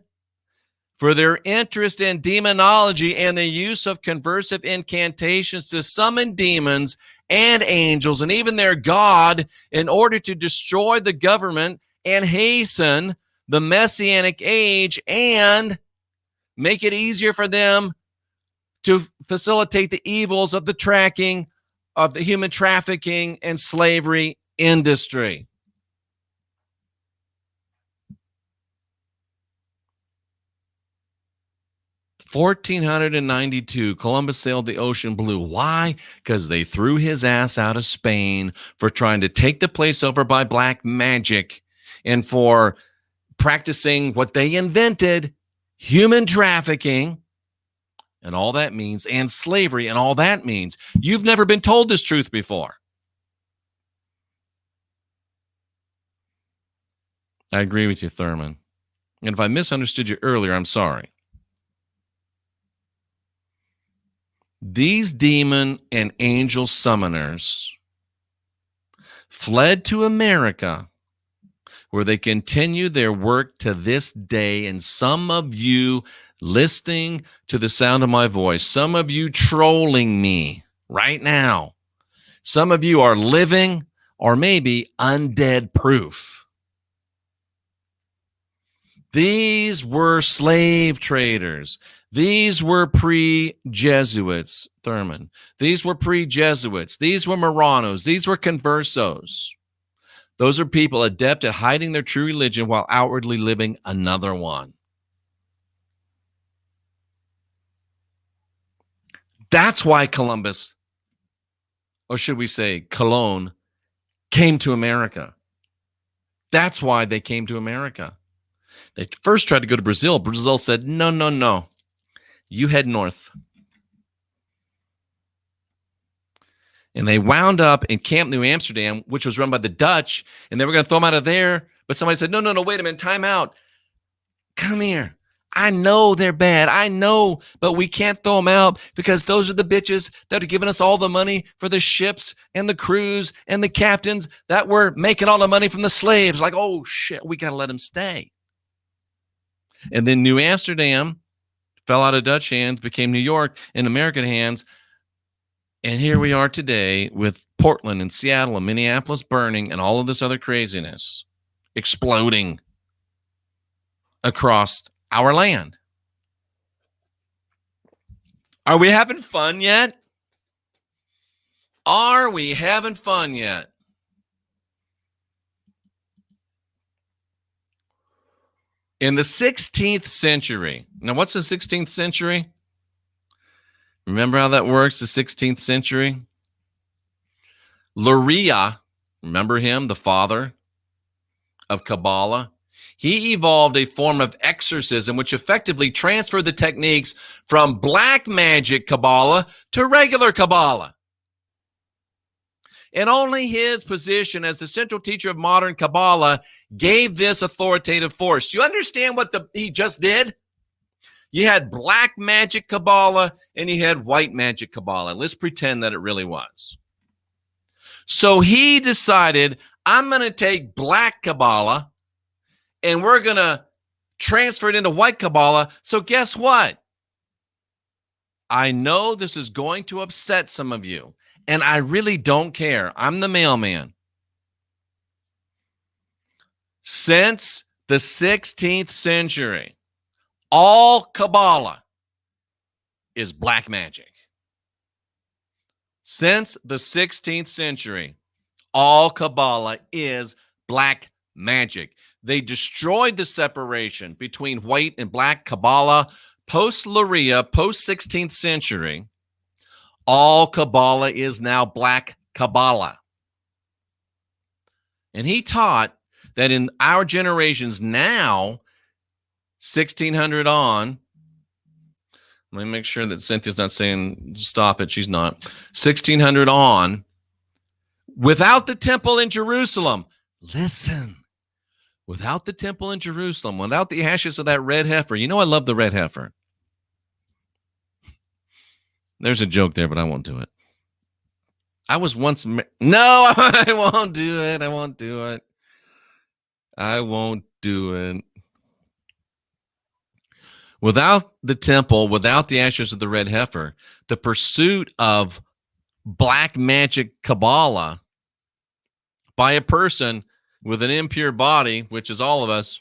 for their interest in demonology and the use of conversive incantations to summon demons and angels and even their God in order to destroy the government and hasten the Messianic age and make it easier for them to facilitate the evils of the tracking of the human trafficking and slavery industry. In 1492, Columbus sailed the ocean blue. Why? Because they threw his ass out of Spain for trying to take the place over by black magic and for practicing what they invented, human trafficking, and all that means, and slavery, and all that means. You've never been told this truth before. I agree with you, Thurman. And if I misunderstood you earlier, I'm sorry. These demon and angel summoners fled to America, where they continue their work to this day. And some of you listening to the sound of my voice, some of you trolling me right now, some of you are living or maybe undead proof. These were slave traders. These were pre-Jesuits, Thurman. These were pre-Jesuits. These were Marranos. These were conversos. Those are people adept at hiding their true religion while outwardly living another one. That's why Columbus, or should we say Cologne, came to America. That's why they came to America. They first tried to go to Brazil. Brazil said, no, no, no. You head north. And they wound up in Camp New Amsterdam, which was run by the Dutch, and they were going to throw them out of there. But somebody said, no, no, no, wait a minute, time out. Come here. I know they're bad. I know, but we can't throw them out because those are the bitches that are giving us all the money for the ships and the crews and the captains that were making all the money from the slaves. Like, oh, shit, we got to let them stay. And then New Amsterdam fell out of Dutch hands, became New York in American hands. And here we are today with Portland and Seattle and Minneapolis burning and all of this other craziness exploding across our land. Are we having fun yet? Are we having fun yet? In the 16th century, now what's the 16th century? Remember how that works, the 16th century? Luria, remember him, the father of Kabbalah? He evolved a form of exorcism which effectively transferred the techniques from black magic Kabbalah to regular Kabbalah. And only his position as the central teacher of modern Kabbalah gave this authoritative force. Do you understand what he just did? You had black magic Kabbalah and you had white magic Kabbalah. Let's pretend that it really was. So he decided, I'm going to take black Kabbalah and we're going to transfer it into white Kabbalah. So guess what? I know this is going to upset some of you, and I really don't care. I'm the mailman. Since the 16th century, all Kabbalah is black magic. Since the 16th century, all Kabbalah is black magic. They destroyed the separation between white and black Kabbalah post-Luria, post-16th century. All Kabbalah is now black Kabbalah. And he taught that in our generations now, 1600 on, let me make sure that Cynthia's not saying stop it. She's not. 1600 on, without the temple in Jerusalem, listen, without the temple in Jerusalem, without the ashes of that red heifer. You know, I love the red heifer. There's a joke there, but I won't do it. I was once... No, I won't do it. I won't do it. I won't do it. Without the temple, without the ashes of the red heifer, the pursuit of black magic Kabbalah by a person with an impure body, which is all of us,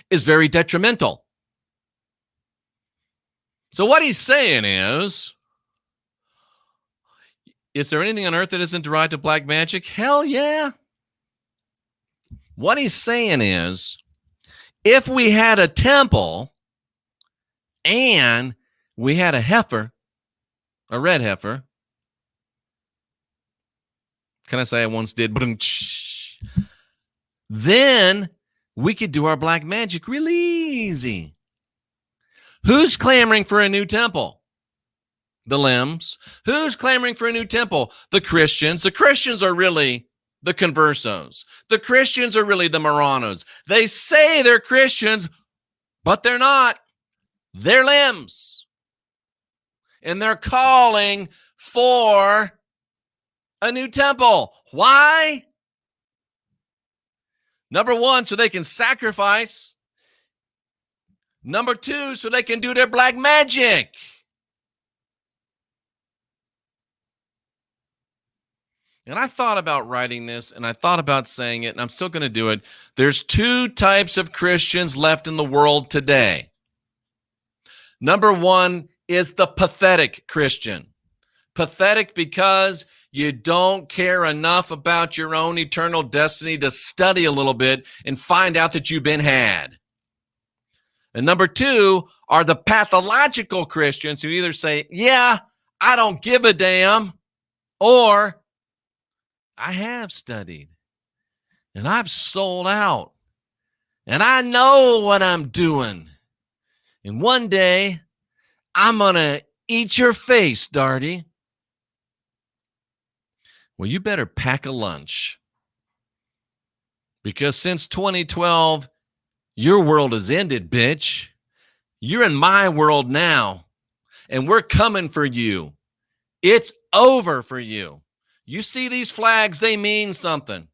is very detrimental. So what he's saying is there anything on earth that isn't derived of black magic? Hell yeah. What he's saying is, if we had a temple and we had a heifer, a red heifer, can I say I once did? Then we could do our black magic really easy. Who's clamoring for a new temple? The limbs. Who's clamoring for a new temple? The Christians. The Christians are really the conversos. The Christians are really the moranos. They say they're Christians, but they're not. They're limbs. And they're calling for a new temple. Why? Number one, so they can sacrifice. Number two, so they can do their black magic. And I thought about writing this, and I thought about saying it, and I'm still going to do it. There's two types of Christians left in the world today. Number one is the pathetic Christian. Pathetic because you don't care enough about your own eternal destiny to study a little bit and find out that you've been had. And number two are the pathological Christians who either say, yeah, I don't give a damn, or I have studied and I've sold out and I know what I'm doing. And one day I'm going to eat your face, Daugherty. Well, you better pack a lunch, because since 2012, your world has ended, bitch. You're in my world now, and we're coming for you. It's over for you. You see these flags, they mean something.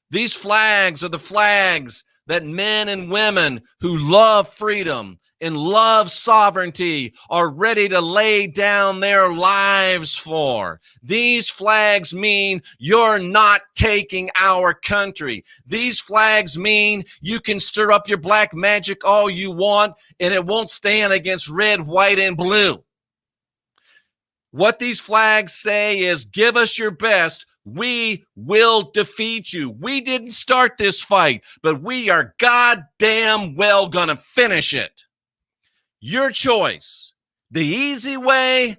These flags are the flags that men and women who love freedom and love sovereignty are ready to lay down their lives for. These flags mean you're not taking our country. These flags mean you can stir up your black magic all you want, and it won't stand against red, white, and blue. What these flags say is, give us your best. We will defeat you. We didn't start this fight, but we are goddamn well gonna finish it. Your choice, the easy way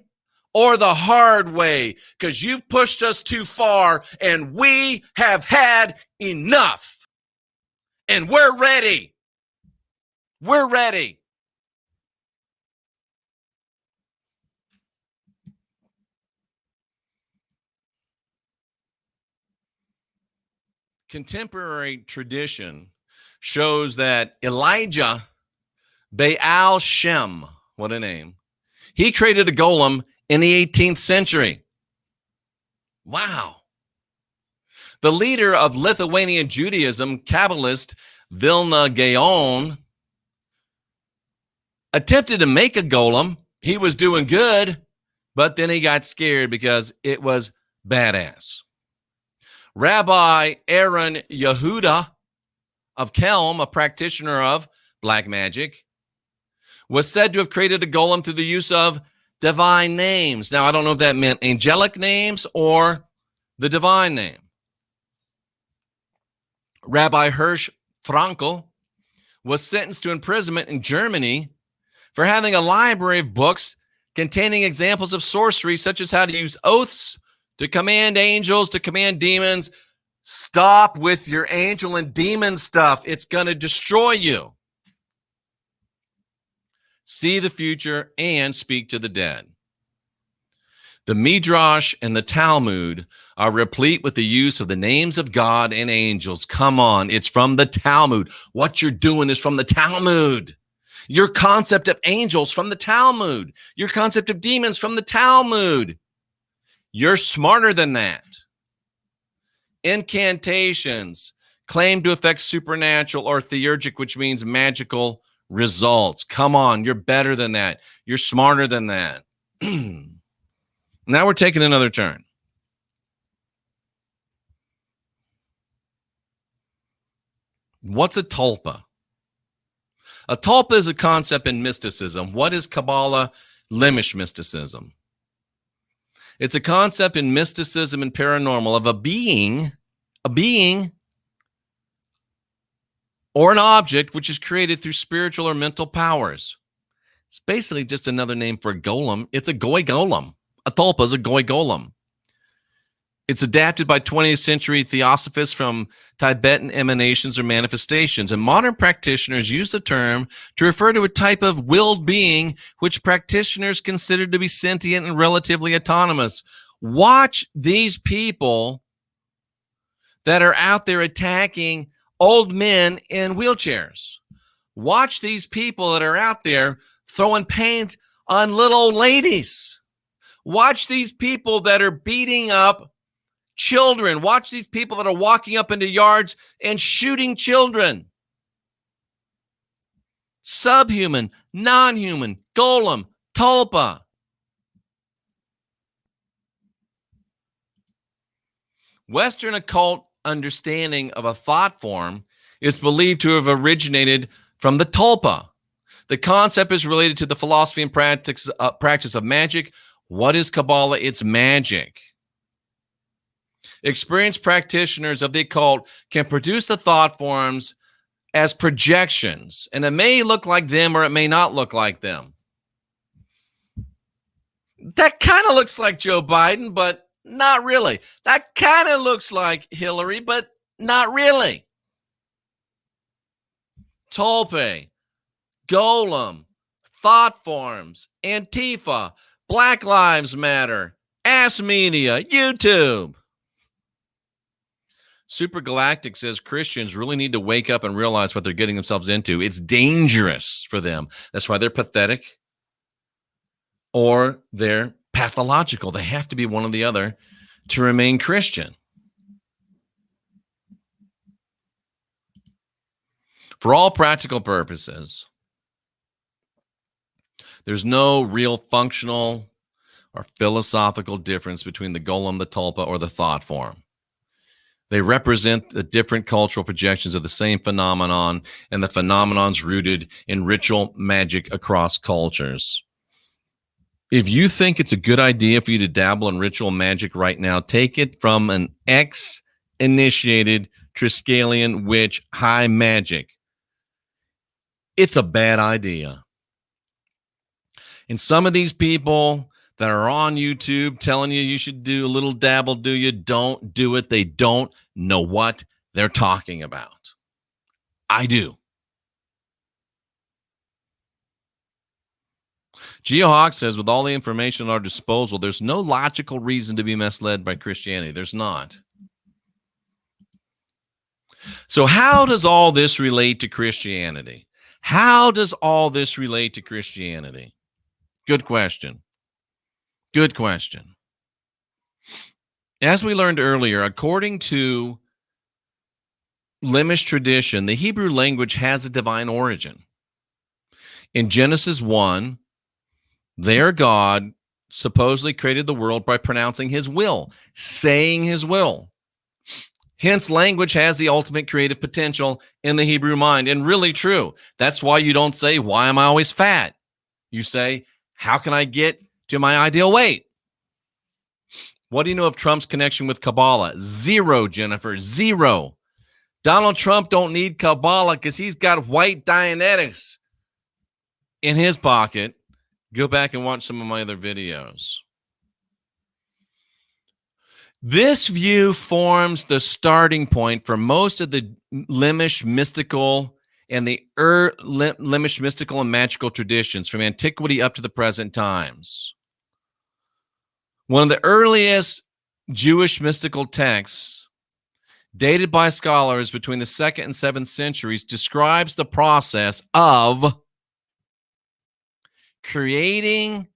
or the hard way, because you've pushed us too far and we have had enough. And we're ready. We're ready. Contemporary tradition shows that Elijah Baal Shem, what a name, he created a golem in the 18th century. Wow. The leader of Lithuanian Judaism, Kabbalist Vilna Gaon, attempted to make a golem. He was doing good, but then he got scared because it was badass. Rabbi Aaron Yehuda of Kelm, a practitioner of black magic, was said to have created a golem through the use of divine names. Now, I don't know if that meant angelic names or the divine name. Rabbi Hirsch Frankel was sentenced to imprisonment in Germany for having a library of books containing examples of sorcery, such as how to use oaths to command angels, to command demons. Stop with your angel and demon stuff. It's going to destroy you. See the future and speak to the dead. The Midrash and the Talmud are replete with the use of the names of God and angels. Come on, it's from the Talmud. What you're doing is from the Talmud. Your concept of angels from the Talmud. Your concept of demons from the Talmud. You're smarter than that. Incantations claim to affect supernatural or theurgic, which means magical results. Come on, you're better than that. You're smarter than that. Now we're taking another turn. What's a tulpa? A tulpa is a concept in mysticism. What is Kabbalah Lemish mysticism? It's a concept in mysticism and paranormal of a being or an object which is created through spiritual or mental powers. It's basically just another name for a golem. It's a goy golem. A tulpa is a goy golem. It's adapted by 20th century theosophists from Tibetan emanations or manifestations, and modern practitioners use the term to refer to a type of willed being which practitioners consider to be sentient and relatively autonomous. Watch these people that are out there attacking old men in wheelchairs. Watch these people that are out there throwing paint on little old ladies. Watch these people that are beating up children. Watch these people that are walking up into yards and shooting children. Subhuman, non-human, Golem, Tulpae. Western occult understanding of a thought form is believed to have originated from the Tulpae. The concept is related to the philosophy and practice of magic. What is Kabbalah? It's magic. Experienced practitioners of the occult can produce the thought forms as projections, and it may look like them or it may not look like them. That kind of looks like Joe Biden, but not really. That kind of looks like Hillary, but not really. Tulpae, Golem, thought forms, Antifa, Black Lives Matter, Ass Media, YouTube. Supergalactic says Christians really need to wake up and realize what they're getting themselves into. It's dangerous for them. That's why they're pathetic or they're pathological. They have to be one or the other to remain Christian. For all practical purposes, there's no real functional or philosophical difference between the golem, the tulpa, or the thought form. They represent the different cultural projections of the same phenomenon, and the phenomenon's rooted in ritual magic across cultures. If you think it's a good idea for you to dabble in ritual magic right now, take it from an ex-initiated Triskelion witch high magic. It's a bad idea. And some of these people that are on YouTube telling you should do a little dabble, don't do it. They don't know what they're talking about. I do. GeoHawk says, with all the information at our disposal, there's no logical reason to be misled by Christianity. There's not. So how does all this relate to Christianity? How does all this relate to Christianity? Good question. Good question. As we learned earlier, according to Lemish tradition, the Hebrew language has a divine origin. In Genesis 1, their God supposedly created the world by pronouncing his will, saying his will. Hence, language has the ultimate creative potential in the Hebrew mind, and really true. That's why you don't say, why am I always fat? You say, how can I get to my ideal weight? What do you know of Trump's connection with Kabbalah? Zero, Jennifer, zero. Donald Trump don't need Kabbalah because he's got white Dianetics in his pocket. Go back and watch some of my other videos. This view forms the starting point for most of the Lemish mystical and the Lemish mystical and magical traditions from antiquity up to the present times. One of the earliest Jewish mystical texts, dated by scholars between the 2nd and 7th centuries, describes the process of creating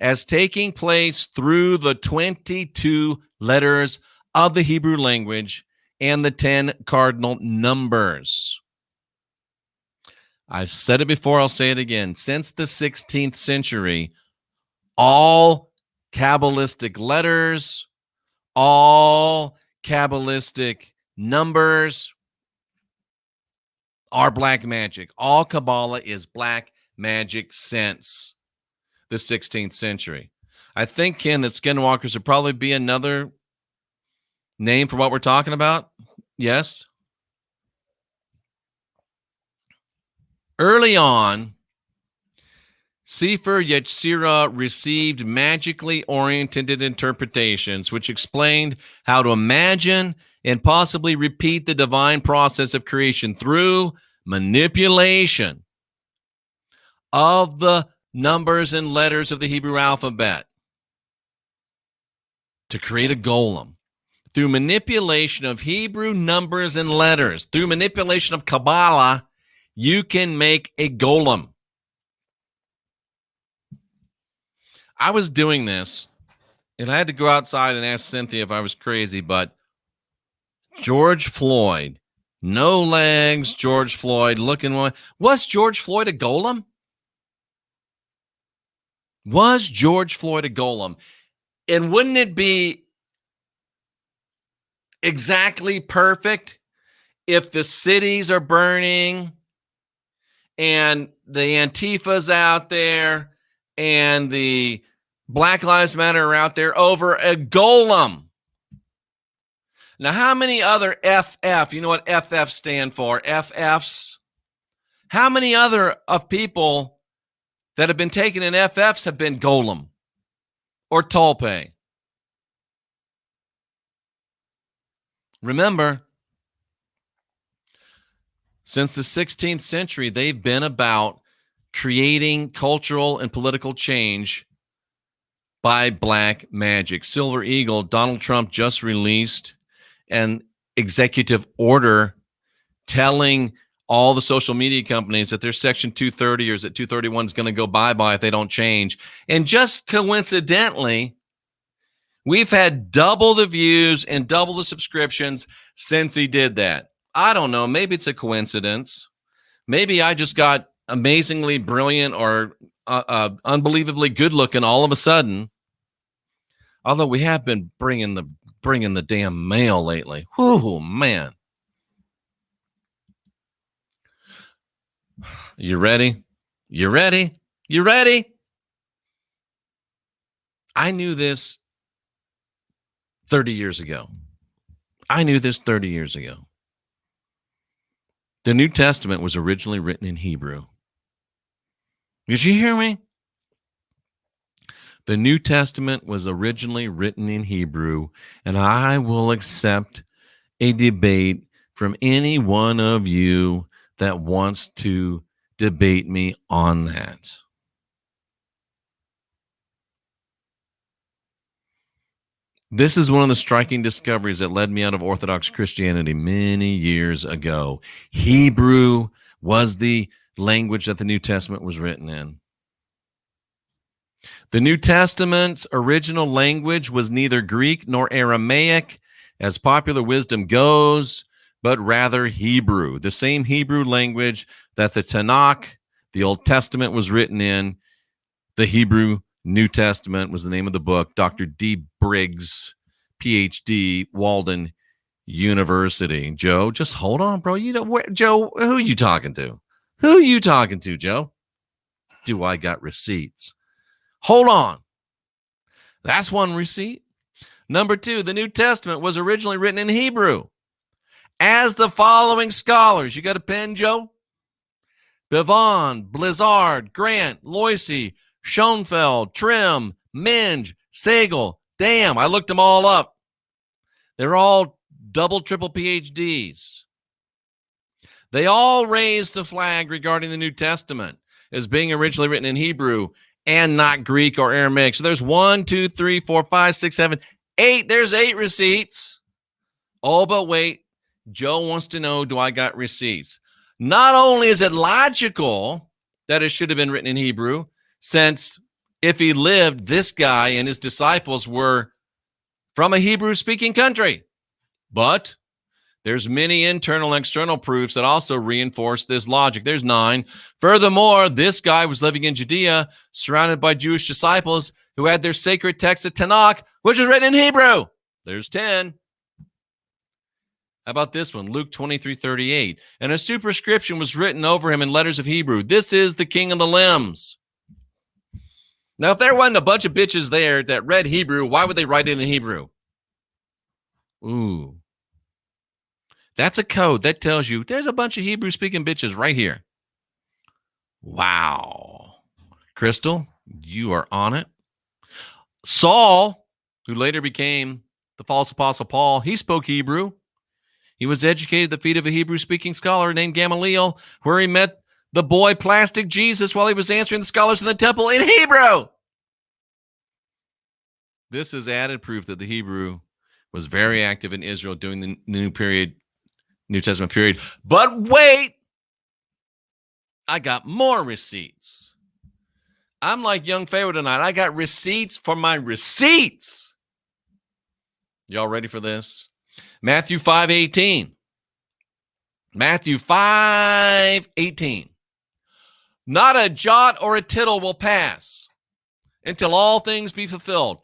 as taking place through the 22 letters of the Hebrew language and the 10 cardinal numbers. I've said it before, I'll say it again. Since the 16th century, all Kabbalistic letters, all Kabbalistic numbers are black magic. All Kabbalah is black magic since the 16th century. I think, Ken, that skinwalkers would probably be another name for what we're talking about. Yes. Early on, Sefer Yetzirah received magically oriented interpretations which explained how to imagine and possibly repeat the divine process of creation through manipulation of the numbers and letters of the Hebrew alphabet to create a golem. through manipulation of Hebrew numbers and letters, through manipulation of Kabbalah, you can make a golem. I was doing this, and I had to go outside and ask Cynthia if I was crazy, but George Floyd, no legs, George Floyd looking one. Was George Floyd a golem? Was George Floyd a golem? And wouldn't it be exactly perfect if the cities are burning and the Antifa's out there and the Black Lives Matter are out there over a golem? Now, how many other FF, you know what FF stand for? FFs. How many other of people that have been taken in FFs have been golem or Tulpae? Remember, since the 16th century, they've been about creating cultural and political change by black magic. Silver Eagle, Donald Trump just released an executive order telling all the social media companies that their Section 230 or is it 231 is going to go bye-bye if they don't change. And just coincidentally, we've had double the views and double the subscriptions since he did that. I don't know. Maybe it's a coincidence. Maybe I just got amazingly brilliant or unbelievably good looking all of a sudden. Although we have been bringing the damn mail lately. Whoo, man. You ready? You ready? You ready? I knew this 30 years ago. I knew this 30 years ago. The New Testament was originally written in Hebrew. Did you hear me? The New Testament was originally written in Hebrew, and I will accept a debate from any one of you that wants to debate me on that. This is one of the striking discoveries that led me out of Orthodox Christianity many years ago. Hebrew was the language that the New Testament was written in. The New Testament's original language was neither Greek nor Aramaic, as popular wisdom goes, but rather Hebrew, the same Hebrew language that the Tanakh, the Old Testament, was written in. The Hebrew New Testament was the name of the book. Dr. D. Briggs, PhD, Walden University. Joe, just hold on, bro. Joe, who are you talking to? Who are you talking to, Joe? Do I got receipts? Hold on. That's one receipt. Number two, the New Testament was originally written in Hebrew. As the following scholars, you got a pen, Joe? Bivon, Blizzard, Grant, Loisy, Schoenfeld, Trim, Minge, Sagel. Damn, I looked them all up. They're all double, triple PhDs. They all raised the flag regarding the New Testament as being originally written in Hebrew and not Greek or Aramaic. So there's 1, 2, 3, 4, 5, 6, 7, 8. There's 8 receipts. Oh, but wait. Joe wants to know, do I got receipts? Not only is it logical that it should have been written in Hebrew, since if he lived, this guy and his disciples were from a Hebrew-speaking country. But there's many internal and external proofs that also reinforce this logic. There's 9. Furthermore, this guy was living in Judea, surrounded by Jewish disciples who had their sacred text of Tanakh, which was written in Hebrew. There's 10. How about this one? Luke 23:38. And a superscription was written over him in letters of Hebrew. This is the king of the limbs. Now, if there wasn't a bunch of bitches there that read Hebrew, why would they write it in Hebrew? Ooh. That's a code that tells you there's a bunch of Hebrew-speaking bitches right here. Wow. Crystal, you are on it. Saul, who later became the false Apostle Paul, he spoke Hebrew. He was educated at the feet of a Hebrew-speaking scholar named Gamaliel, where he met the boy Plastic Jesus while he was answering the scholars in the temple in Hebrew. This is added proof that the Hebrew was very active in Israel during the New Testament period. But wait, I got more receipts. I'm like young Pharaoh tonight. I got receipts for my receipts. Y'all ready for this? Matthew 5:18. Matthew 5:18. Not a jot or a tittle will pass until all things be fulfilled.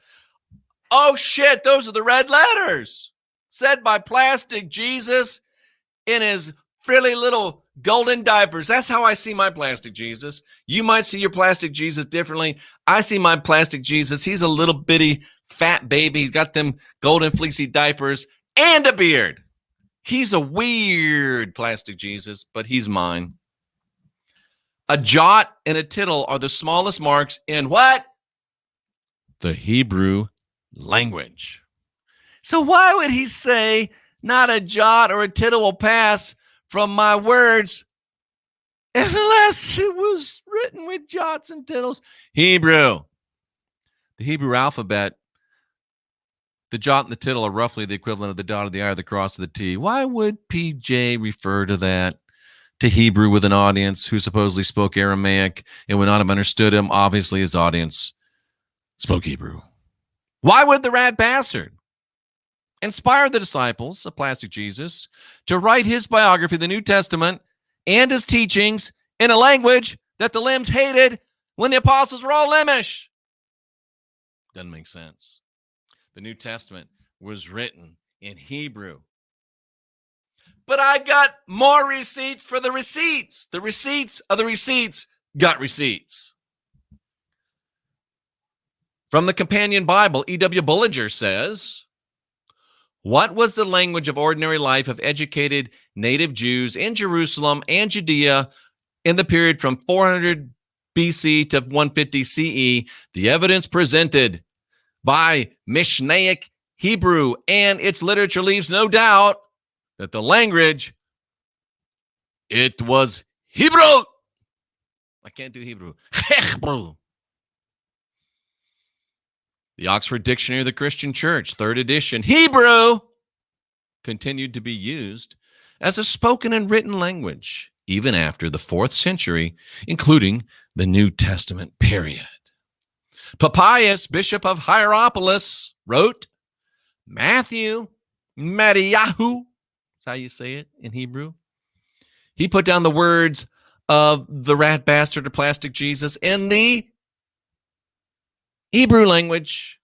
Oh shit, those are the red letters said by Plastic Jesus in his frilly little golden diapers. That's how I see my Plastic Jesus. You might see your Plastic Jesus differently. I see my Plastic Jesus. He's a little bitty fat baby. He's got them golden fleecy diapers and a beard. He's a weird Plastic Jesus, but he's mine. A jot and a tittle are the smallest marks in what? The Hebrew language. So why would he say not a jot or a tittle will pass from my words unless it was written with jots and tittles? Hebrew. The Hebrew alphabet, the jot and the tittle are roughly the equivalent of the dot of the I or the cross of the T. Why would PJ refer to that? To Hebrew with an audience who supposedly spoke Aramaic and would not have understood him? Obviously, his audience spoke Hebrew. Why would the rat bastard inspire the disciples of Plastic Jesus to write his biography, the New Testament, and his teachings in a language that the limbs hated when the apostles were all Limish? Doesn't make sense. The New Testament was written in Hebrew. But I got more receipts for the receipts. The receipts of the receipts got receipts. From the Companion Bible, E.W. Bullinger says, what was the language of ordinary life of educated native Jews in Jerusalem and Judea in the period from 400 BC to 150 CE? The evidence presented by Mishnaic Hebrew and its literature leaves no doubt that the language, it was Hebrew. I can't do Hebrew. Hebrew. The Oxford Dictionary of the Christian Church, 3rd edition, Hebrew continued to be used as a spoken and written language even after the 4th century, including the New Testament period. Papias, Bishop of Hierapolis, wrote, Matthew, Mariahu, how you say it in Hebrew. He put down the words of the rat bastard or Plastic Jesus in the Hebrew language,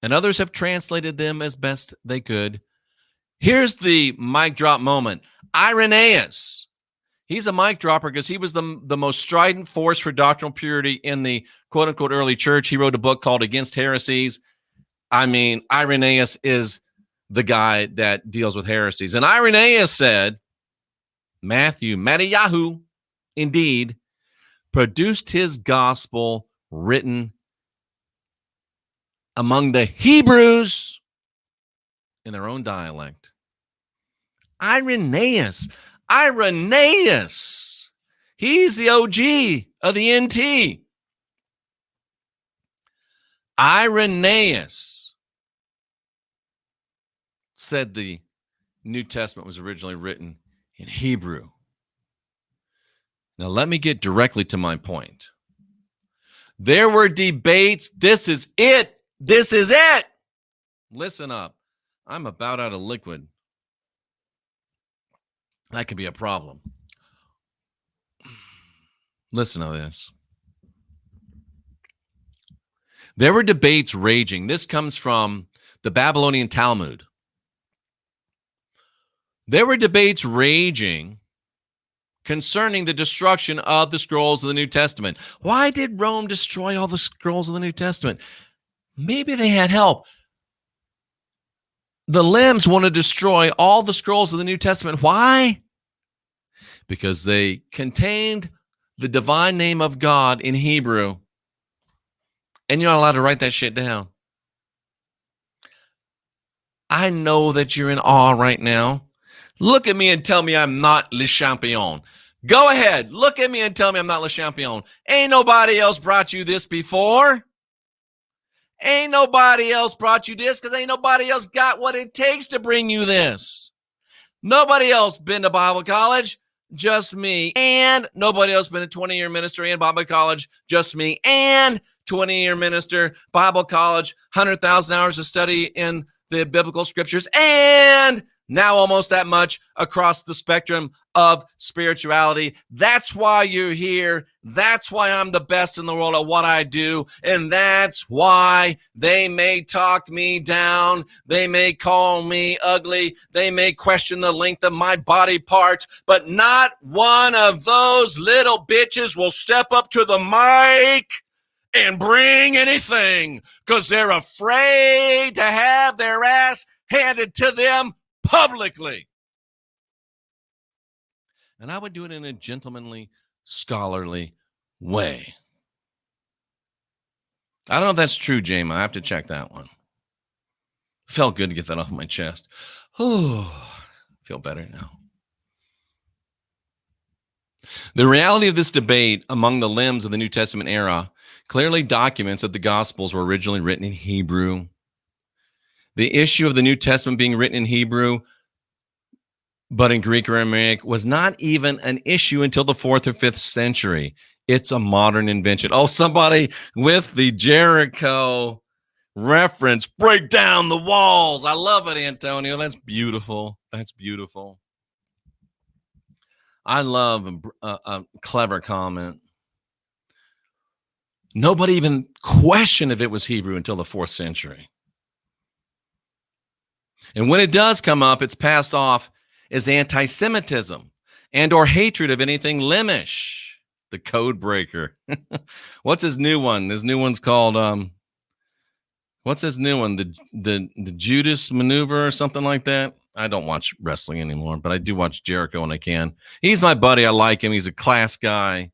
and others have translated them as best they could. Here's the mic drop moment. Irenaeus. He's a mic dropper because he was the most strident force for doctrinal purity in the quote-unquote early church. He wrote a book called Against Heresies. I mean, Irenaeus is the guy that deals with heresies. And Irenaeus said, Matthew, Mattiyahu, indeed, produced his gospel written among the Hebrews in their own dialect. Irenaeus, he's the OG of the NT. Irenaeus said the New Testament was originally written in Hebrew. Now, let me get directly to my point. There were debates. This is it. This is it. Listen up. I'm about out of liquid. That could be a problem. Listen to this. There were debates raging. This comes from the Babylonian Talmud. There were debates raging concerning the destruction of the scrolls of the New Testament. Why did Rome destroy all the scrolls of the New Testament? Maybe they had help. The limbs want to destroy all the scrolls of the New Testament. Why? Because they contained the divine name of God in Hebrew. And you're not allowed to write that shit down. I know that you're in awe right now. Look at me and tell me I'm not Le Champion. Go ahead. Look at me and tell me I'm not Le Champion. Ain't nobody else brought you this before. Ain't nobody else brought you this because ain't nobody else got what it takes to bring you this. Nobody else been to Bible college, just me. And nobody else been to 20-year ministry and Bible college, just me. And 20-year minister, Bible college, 100,000 hours of study in the biblical scriptures, and now almost that much across the spectrum of spirituality. That's why you're here. That's why I'm the best in the world at what I do. And that's why they may talk me down. They may call me ugly. They may question the length of my body parts, but not one of those little bitches will step up to the mic and bring anything because they're afraid to have their ass handed to them publicly. And I would do it in a gentlemanly, scholarly way. I don't know if that's true, James. I have to check that one. Felt good to get that off my chest. Feel better now. The reality of this debate among the limbs of the New Testament era clearly documents that the Gospels were originally written in Hebrew. The issue of the New Testament being written in Hebrew, but in Greek or Aramaic, was not even an issue until the 4th or 5th century. It's a modern invention. Oh, somebody with the Jericho reference, break down the walls. I love it, Antonio. That's beautiful. That's beautiful. I love a clever comment. Nobody even questioned if it was Hebrew until the 4th century. And when it does come up, it's passed off as anti-Semitism and or hatred of anything Lemish, the code breaker. What's his new one? His new one's called, what's his new one? The Judas maneuver or something like that? I don't watch wrestling anymore, but I do watch Jericho when I can. He's my buddy. I like him. He's a class guy.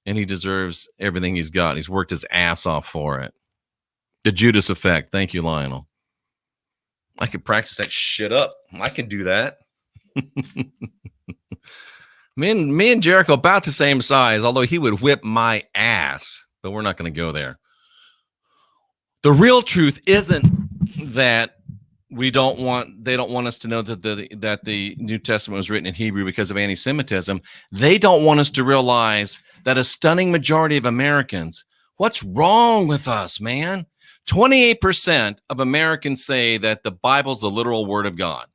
And he deserves everything he's got. He's worked his ass off for it. The Judas effect. Thank you, Lionel. I could practice that shit up. I can do that. me and Jericho about the same size, although he would whip my ass. But we're not going to go there. The real truth isn't that they don't want us to know that the New Testament was written in Hebrew because of anti-Semitism. They don't want us to realize that a stunning majority of Americans, what's wrong with us, man? 28% of Americans say that the Bible's the literal word of God.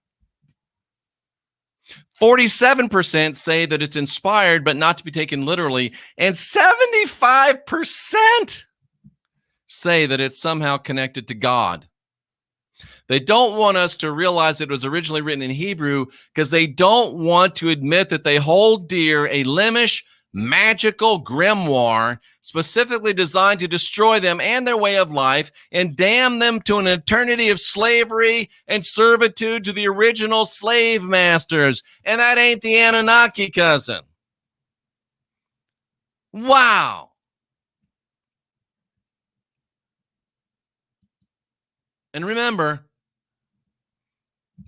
47% say that it's inspired but not to be taken literally, and 75% say that it's somehow connected to God. They don't want us to realize it was originally written in Hebrew because they don't want to admit that they hold dear a Lemish magical grimoire specifically designed to destroy them and their way of life and damn them to an eternity of slavery and servitude to the original slave masters. And that ain't the Anunnaki, cousin. Wow. And remember,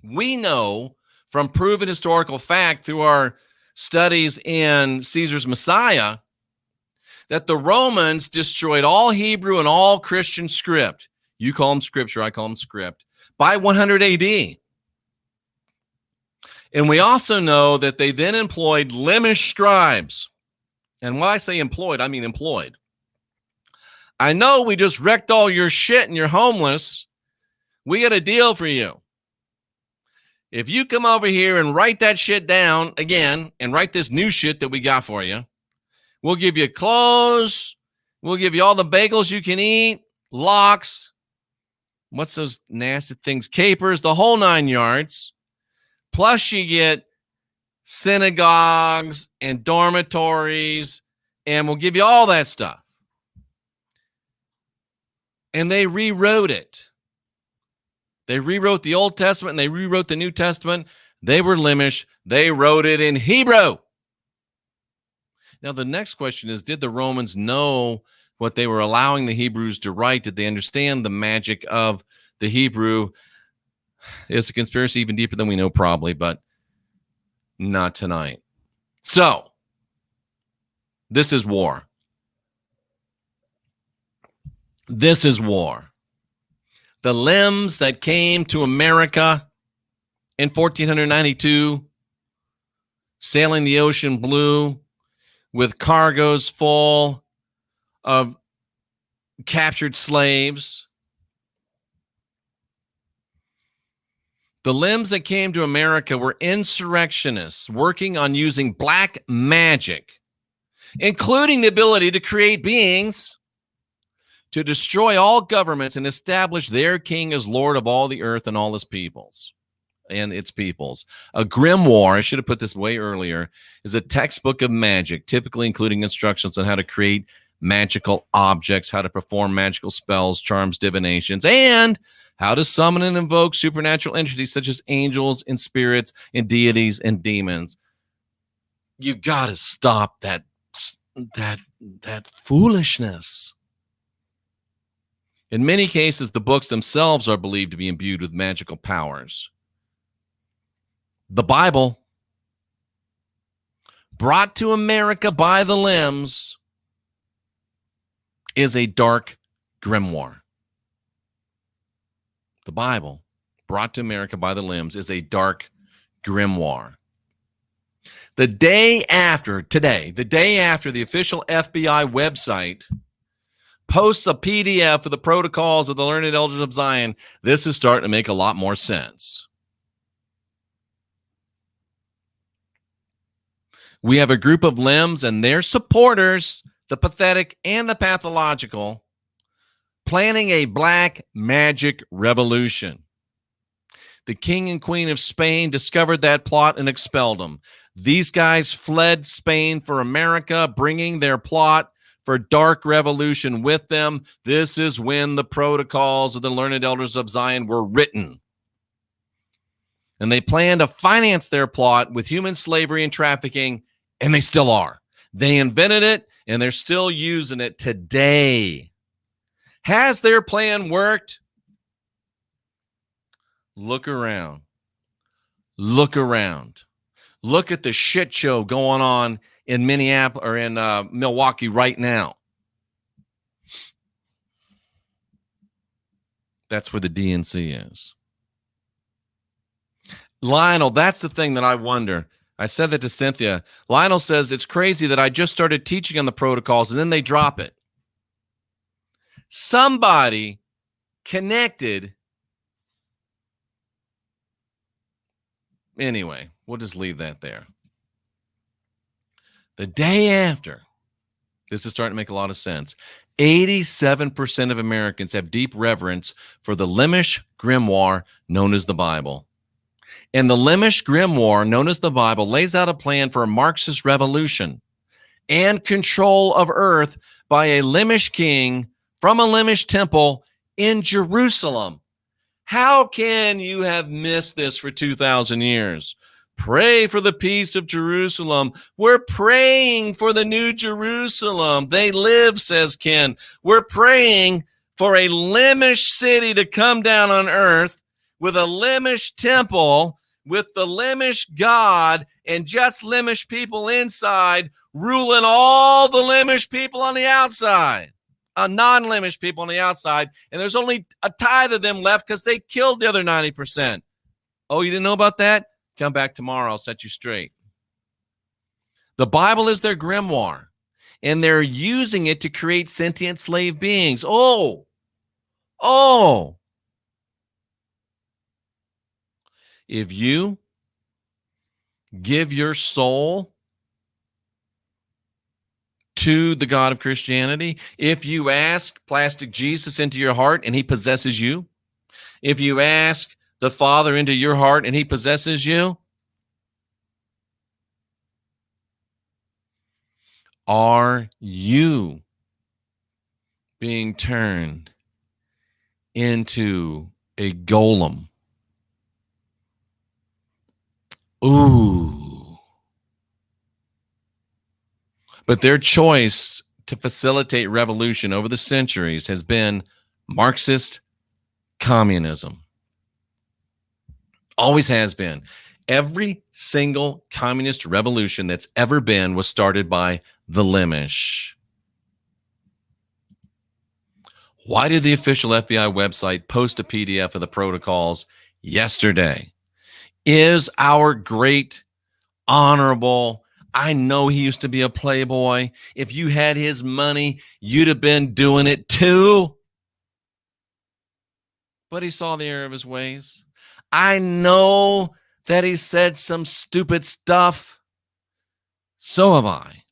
we know from proven historical fact through our studies in Caesar's Messiah that the Romans destroyed all Hebrew and all Christian script. You call them scripture, I call them script, by 100 AD. And we also know that they then employed Lemish scribes. And when I say employed, I mean employed. I know we just wrecked all your shit and you're homeless. We got a deal for you. If you come over here and write that shit down again and write this new shit that we got for you, we'll give you clothes. We'll give you all the bagels you can eat, locks. What's those nasty things? Capers, the whole 9 yards. Plus you get synagogues and dormitories, and we'll give you all that stuff. And they rewrote it. They rewrote the Old Testament and they rewrote the New Testament. They were Lemish. They wrote it in Hebrew. Now, the next question is, did the Romans know what they were allowing the Hebrews to write? Did they understand the magic of the Hebrew? It's a conspiracy even deeper than we know, probably, but not tonight. So, this is war. This is war. The limbs that came to America in 1492, sailing the ocean blue with cargoes full of captured slaves. The limbs that came to America were insurrectionists working on using black magic, including the ability to create beings to destroy all governments and establish their king as Lord of all the earth and all his peoples and its peoples. A grimoire, I should have put this way earlier, is a textbook of magic, typically including instructions on how to create magical objects, how to perform magical spells, charms, divinations, and how to summon and invoke supernatural entities such as angels and spirits and deities and demons. You got to stop that foolishness. In many cases, the books themselves are believed to be imbued with magical powers. The Bible, brought to America by the limbs, is a dark grimoire. The Bible, brought to America by the limbs, is a dark grimoire. The day after the official FBI website posts a PDF of the protocols of the learned elders of Zion, this is starting to make a lot more sense. We have a group of limbs and their supporters, the pathetic and the pathological, planning a black magic revolution. The king and queen of Spain discovered that plot and expelled them. These guys fled Spain for America, bringing their plot for dark revolution with them. This is when the protocols of the learned elders of Zion were written. And they planned to finance their plot with human slavery and trafficking, and they still are. They invented it, and they're still using it today. Has their plan worked? Look around. Look around. Look at the shit show going on in Minneapolis or in Milwaukee right now. That's where the DNC is. Lionel, that's the thing that I wonder. I said that to Cynthia. Lionel says it's crazy that I just started teaching on the protocols and then they drop it. Somebody connected. Anyway, we'll just leave that there. The day after, this is starting to make a lot of sense. 87% of Americans have deep reverence for the Lemish grimoire known as the Bible. And the Lemish grimoire known as the Bible lays out a plan for a Marxist revolution and control of earth by a Lemish king from a Lemish temple in Jerusalem. How can you have missed this for 2,000 years? Pray for the peace of Jerusalem. We're praying for the new Jerusalem. They live, says Ken. We're praying for a Lemish city to come down on earth with a Lemish temple, with the Lemish God, and just Lemish people inside, ruling all the Lemish people on the outside. Non-Lemish people on the outside, and there's only a tithe of them left because they killed the other 90%. Oh, you didn't know about that? Come back tomorrow. I'll set you straight. The Bible is their grimoire, and they're using it to create sentient slave beings. Oh. If you give your soul to the God of Christianity, if you ask plastic Jesus into your heart and he possesses you, if you ask the Father into your heart and he possesses you, are you being turned into a golem? Ooh. But their choice to facilitate revolution over the centuries has been Marxist communism. Always has been. Every single communist revolution that's ever been was started by the Lemish. Why did the official FBI website post a PDF of the protocols yesterday? Is our great, honorable, I know he used to be a playboy. If you had his money, you'd have been doing it too. But he saw the error of his ways. I know that he said some stupid stuff. So have I.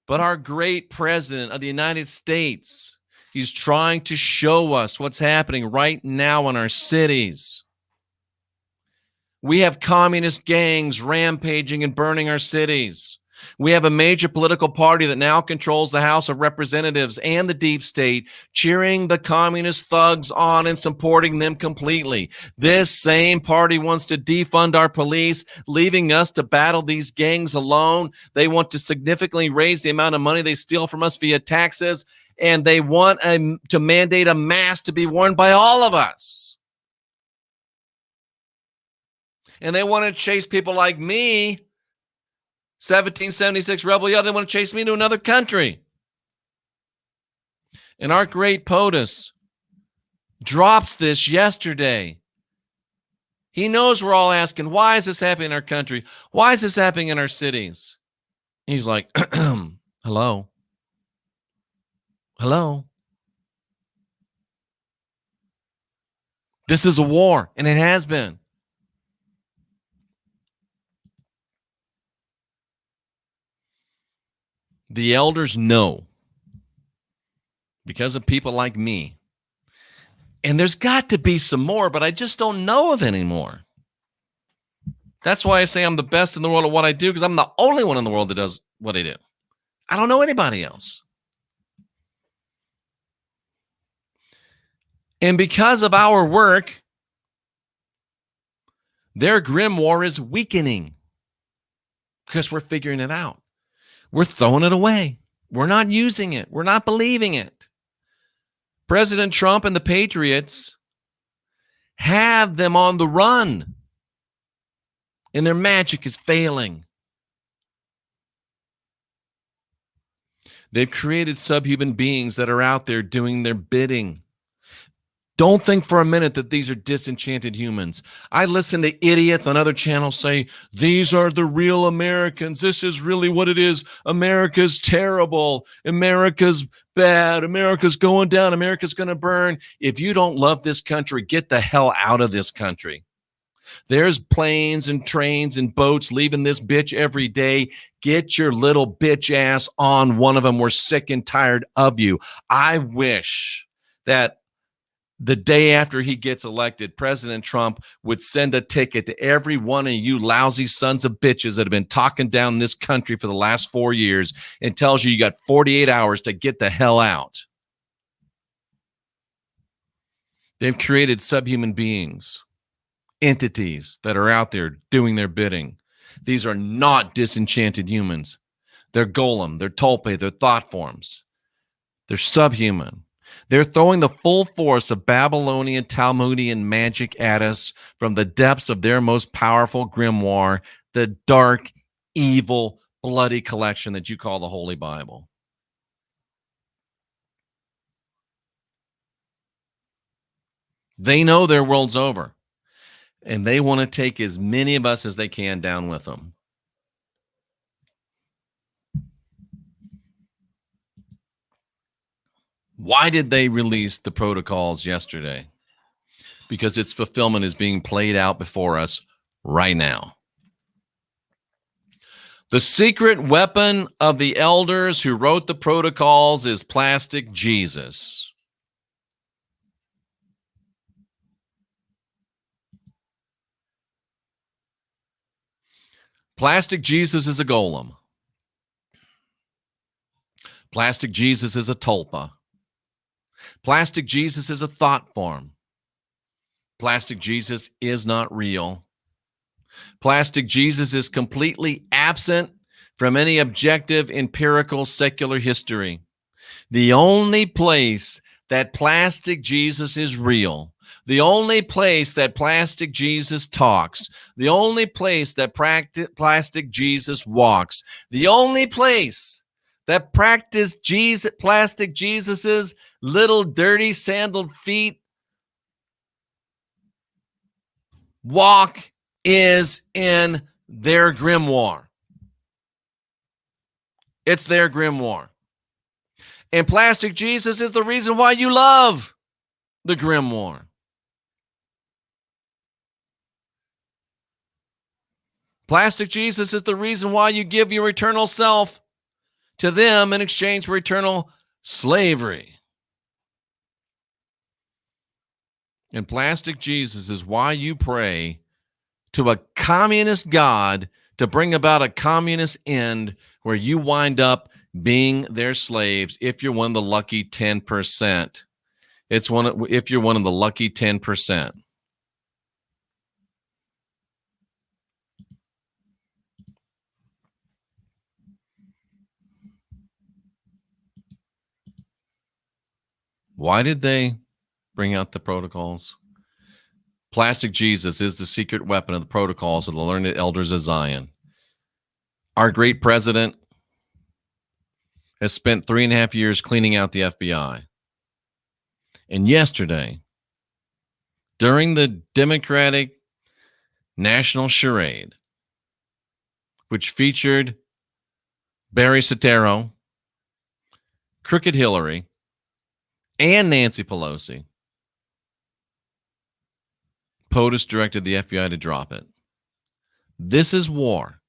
But our great president of the United States, he's trying to show us what's happening right now in our cities. We have communist gangs rampaging and burning our cities. We have a major political party that now controls the House of Representatives and the deep state, cheering the communist thugs on and supporting them completely. This same party wants to defund our police, leaving us to battle these gangs alone. They want to significantly raise the amount of money they steal from us via taxes, and they want to mandate a mask to be worn by all of us. And they want to chase people like me, 1776 rebel. Yeah, they want to chase me to another country. And our great POTUS drops this yesterday. He knows we're all asking, why is this happening in our country? Why is this happening in our cities? He's like, hello. Hello. This is a war, and it has been. The elders know because of people like me. And there's got to be some more, but I just don't know of any more. That's why I say I'm the best in the world at what I do, because I'm the only one in the world that does what I do. I don't know anybody else. And because of our work, their grimoire is weakening because we're figuring it out. We're throwing it away. We're not using it. We're not believing it. President Trump and the Patriots have them on the run, and their magic is failing. They've created subhuman beings that are out there doing their bidding. Don't think for a minute that these are disenchanted humans. I listen to idiots on other channels say, these are the real Americans. This is really what it is. America's terrible. America's bad. America's going down. America's going to burn. If you don't love this country, get the hell out of this country. There's planes and trains and boats leaving this bitch every day. Get your little bitch ass on one of them. We're sick and tired of you. I wish that the day after he gets elected, President Trump would send a ticket to every one of you lousy sons of bitches that have been talking down this country for the last 4 years and tells you got 48 hours to get the hell out. They've created subhuman beings, entities that are out there doing their bidding. These are not disenchanted humans. They're Golem, they're Tulpae, they're thought forms. They're subhuman. They're throwing the full force of Babylonian, Talmudian magic at us from the depths of their most powerful grimoire, the dark, evil, bloody collection that you call the Holy Bible. They know their world's over, and they want to take as many of us as they can down with them. Why did they release the protocols yesterday? Because its fulfillment is being played out before us right now. The secret weapon of the elders who wrote the protocols is Plastic Jesus. Plastic Jesus is a golem. Plastic Jesus is a tulpa. Plastic Jesus is a thought form. Plastic Jesus is not real. Plastic Jesus is completely absent from any objective, empirical, secular history. The only place that Plastic Jesus is real, the only place that Plastic Jesus talks, the only place that Plastic Jesus walks, the only place that Plastic Jesus' little dirty sandaled feet walk is in their grimoire. It's their grimoire. And Plastic Jesus is the reason why you love the grimoire. Plastic Jesus is the reason why you give your eternal self to them in exchange for eternal slavery. And Plastic Jesus is why you pray to a communist God to bring about a communist end where you wind up being their slaves if you're one of the lucky 10%. If you're one of the lucky 10%. Why did they bring out the protocols? Plastic Jesus is the secret weapon of the protocols of the learned elders of Zion. Our great president has spent 3.5 years cleaning out the FBI. And yesterday, during the Democratic National Charade, which featured Barry Soetoro, Crooked Hillary, and Nancy Pelosi, POTUS directed the FBI to drop it. This is war.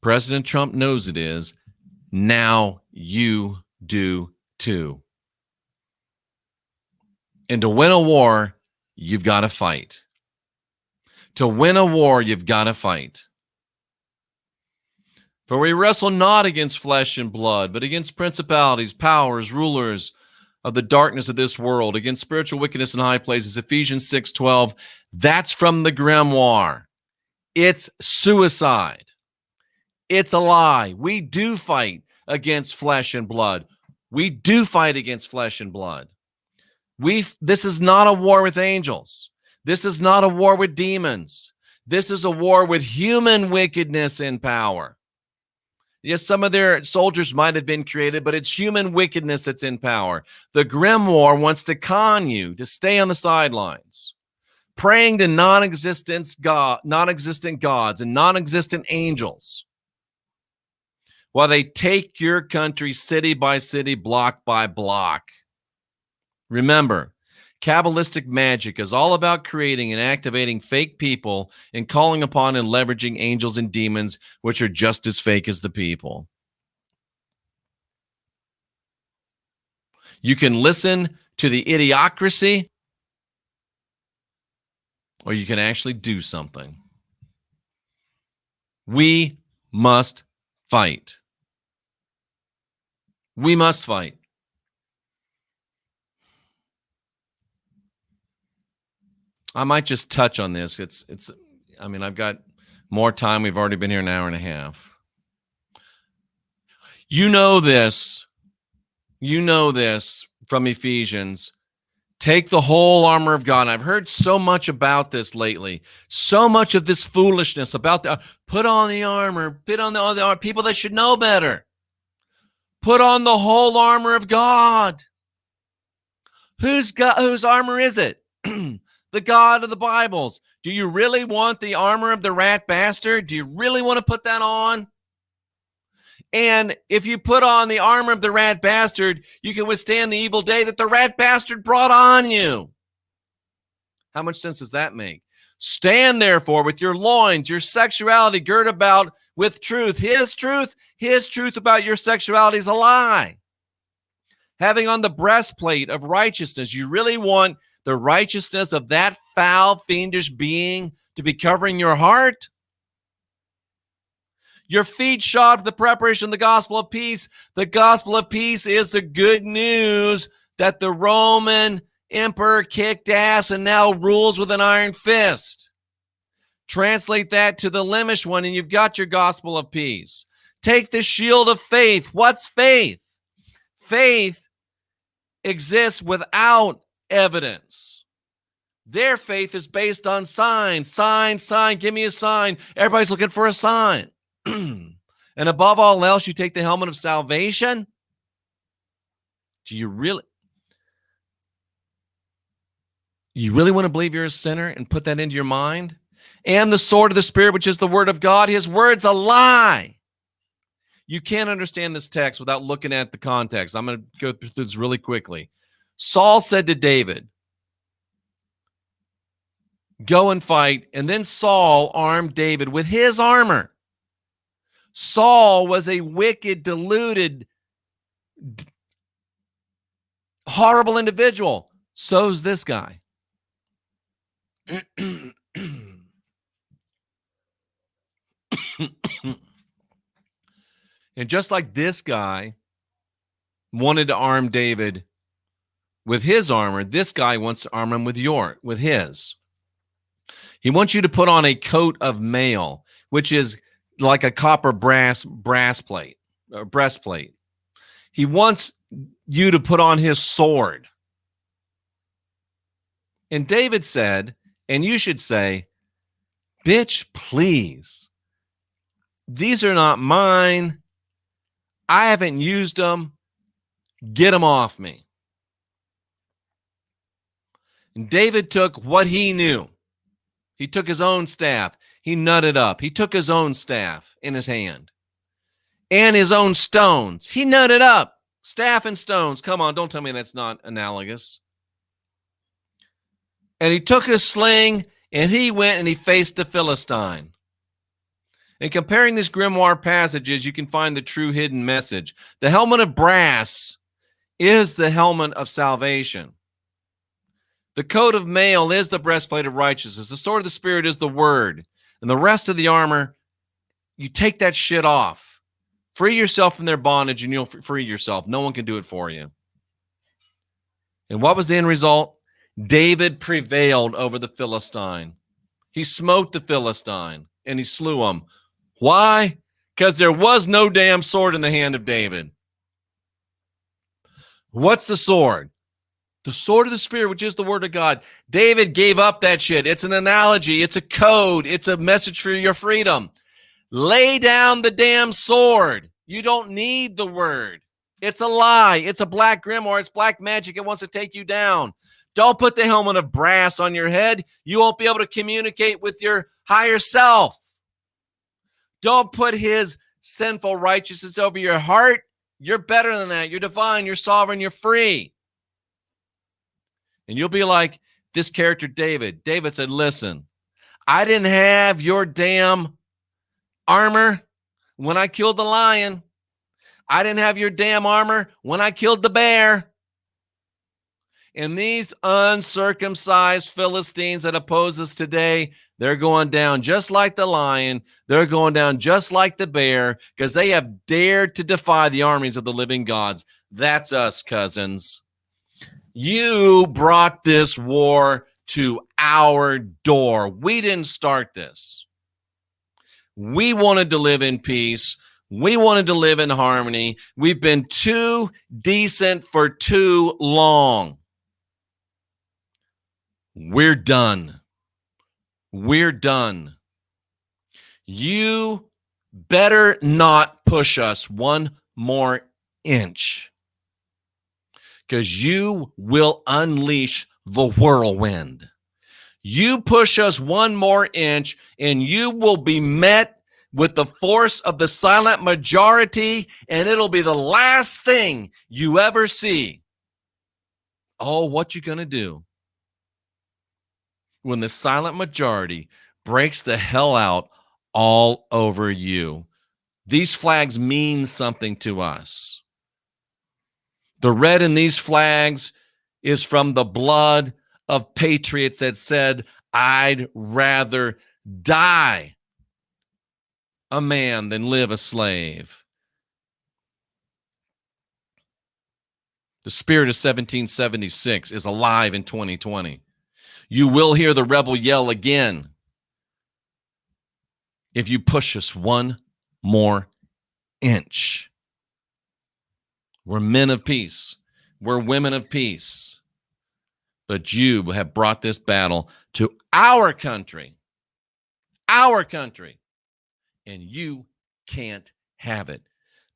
President Trump knows it is. Now you do too. And to win a war, you've got to fight. To win a war, you've got to fight. For we wrestle not against flesh and blood, but against principalities, powers, rulers of the darkness of this world, against spiritual wickedness in high places. Ephesians 6:12. That's from the grimoire. It's suicide. It's a lie. We do fight against flesh and blood. We do fight against flesh and blood. This is not a war with angels. This is not a war with demons. This is a war with human wickedness in power. Yes, some of their soldiers might have been created, but it's human wickedness that's in power. The grimoire wants to con you to stay on the sidelines, praying to non-existent gods and non-existent angels, while they take your country city by city, block by block. Remember, Kabbalistic magic is all about creating and activating fake people and calling upon and leveraging angels and demons, which are just as fake as the people. You can listen to the idiocracy, or you can actually do something. We must fight. We must fight. I might just touch on this. I've got more time. We've already been here an hour and a half. You know this from Ephesians. Take the whole armor of God. And I've heard so much about this lately. So much of this foolishness about put on the armor, put on the armor. People that should know better. Put on the whole armor of God. Whose armor is it? The God of the Bibles. Do you really want the armor of the rat bastard? Do you really want to put that on? And if you put on the armor of the rat bastard, you can withstand the evil day that the rat bastard brought on you. How much sense does that make? Stand therefore with your loins, your sexuality girt about with truth. His truth about your sexuality is a lie. Having on the breastplate of righteousness, you really want the righteousness of that foul, fiendish being to be covering your heart? Your feet shod with the preparation of the gospel of peace. The gospel of peace is the good news that the Roman emperor kicked ass and now rules with an iron fist. Translate that to the Lemish one, and you've got your gospel of peace. Take the shield of faith. What's faith? Faith exists without evidence. Their faith is based on signs. Sign, give me a sign. Everybody's looking for a sign. And above all else, you take the helmet of salvation. Do you really? You really want to believe you're a sinner and put that into your mind? And the sword of the Spirit, which is the word of God, his word's a lie. You can't understand this text without looking at the context. I'm going to go through this really quickly. Saul said to David, go and fight. And then Saul armed David with his armor. Saul was a wicked, deluded, horrible individual. So's this guy. And just like this guy wanted to arm David with his armor, this guy wants to arm him with his. He wants you to put on a coat of mail, which is like a copper breastplate. He wants you to put on his sword. And David said, and you should say, bitch, please. These are not mine. I haven't used them. Get them off me. And David took what he knew. He took his own staff. He nutted up. He took his own staff in his hand. And his own stones. He nutted up. Staff and stones. Come on, don't tell me that's not analogous. And he took his sling, and he went and he faced the Philistine. In comparing these grimoire passages, you can find the true hidden message. The helmet of brass is the helmet of salvation. The coat of mail is the breastplate of righteousness. The sword of the Spirit is the word. And the rest of the armor, you take that shit off. Free yourself from their bondage, and you'll free yourself. No one can do it for you. And what was the end result? David prevailed over the Philistine. He smote the Philistine, and he slew him. Why? Because there was no damn sword in the hand of David. What's the sword? The sword of the Spirit, which is the word of God. David gave up that shit. It's an analogy. It's a code. It's a message for your freedom. Lay down the damn sword. You don't need the word. It's a lie. It's a black grimoire. It's black magic. It wants to take you down. Don't put the helmet of brass on your head. You won't be able to communicate with your higher self. Don't put his sinful righteousness over your heart. You're better than that. You're divine. You're sovereign. You're free. And you'll be like this character, David. David said, listen, I didn't have your damn armor when I killed the lion. I didn't have your damn armor when I killed the bear. And these uncircumcised Philistines that oppose us today, they're going down just like the lion. They're going down just like the bear because they have dared to defy the armies of the living gods. That's us, cousins. You brought this war to our door. We didn't start this. We wanted to live in peace. We wanted to live in harmony. We've been too decent for too long. We're done. We're done. You better not push us one more inch, because you will unleash the whirlwind. You push us one more inch, and you will be met with the force of the silent majority, and it'll be the last thing you ever see. Oh, what you gonna do when the silent majority breaks the hell out all over you? These flags mean something to us. The red in these flags is from the blood of patriots that said, I'd rather die a man than live a slave. The spirit of 1776 is alive in 2020. You will hear the rebel yell again if you push us one more inch. We're men of peace. We're women of peace. But you have brought this battle to our country. Our country. And you can't have it.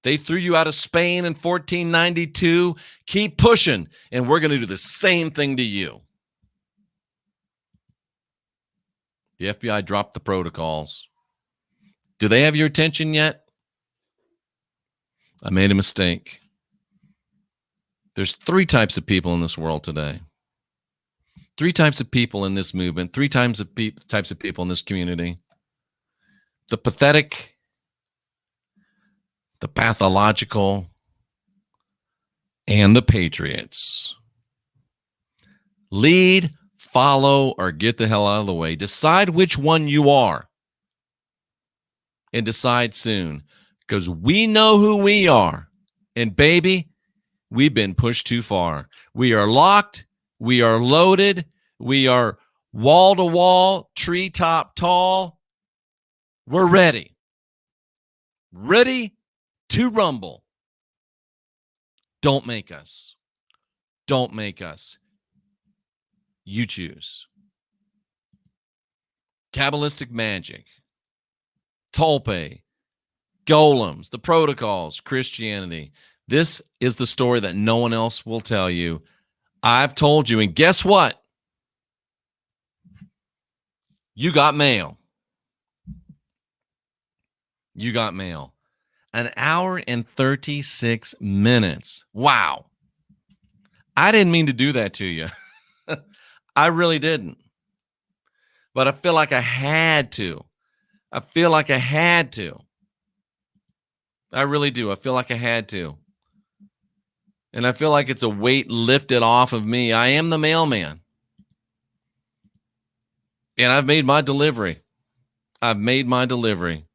They threw you out of Spain in 1492. Keep pushing, and we're going to do the same thing to you. The FBI dropped the protocols. Do they have your attention yet? I made a mistake. There's 3 types of people in this world today. 3 types of people in this movement. 3 types of people in this community. The pathetic, the pathological, and the patriots. Lead, follow, or get the hell out of the way. Decide which one you are. And decide soon. Because we know who we are. And baby, we've been pushed too far. We are locked. We are loaded. We are wall to wall, treetop tall. We're ready. Ready to rumble. Don't make us. Don't make us. You choose. Kabbalistic magic. Tulpae. Golems, the protocols, Christianity. This is the story that no one else will tell you. I've told you, and guess what? You got mail. You got mail. 1 hour and 36 minutes. Wow. I didn't mean to do that to you. I really didn't. But I feel like I had to. I feel like I had to. I really do. I feel like I had to. And I feel like it's a weight lifted off of me. I am the mailman. And I've made my delivery. I've made my delivery.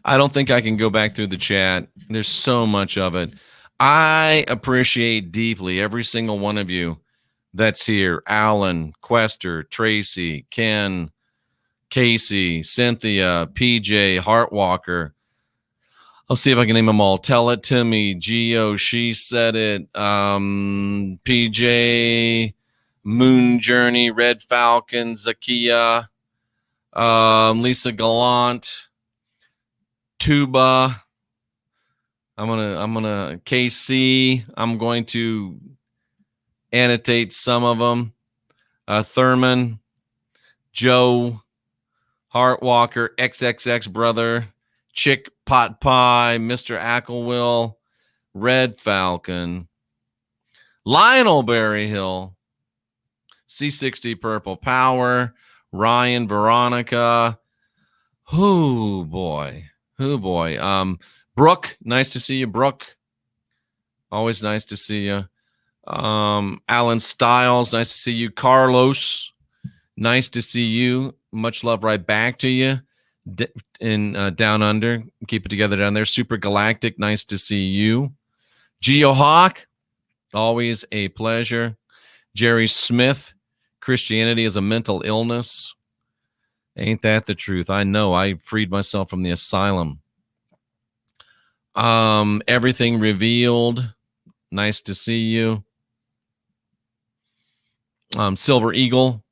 I don't think I can go back through the chat. There's so much of it. I appreciate deeply every single one of you that's here. Alan, Quester, Tracy, Ken, Casey, Cynthia, PJ, Heartwalker. I'll see if I can name them all. Tell It To Me, Geo, She Said It, PJ, Moon Journey, Red Falcon, Zakia, Lisa Gallant, Tuba. I'm gonna KC. I'm going to annotate some of them. Thurman, Joe, Heartwalker, XXX Brother, Chick Pot Pie, Mr. Acklewill, Red Falcon, Lionel Berryhill, C60 Purple Power, Ryan, Veronica. Oh boy. Brooke, nice to see you, Brooke. Always nice to see you. Alan Stiles, nice to see you. Carlos, nice to see you. Much love right back to you. In Down Under, keep it together down there. Super Galactic, nice to see you. Geo Hawk, always a pleasure. Jerry Smith, Christianity is a mental illness. Ain't that the truth? I know. I freed myself from the asylum. Everything Revealed, nice to see you. Silver Eagle.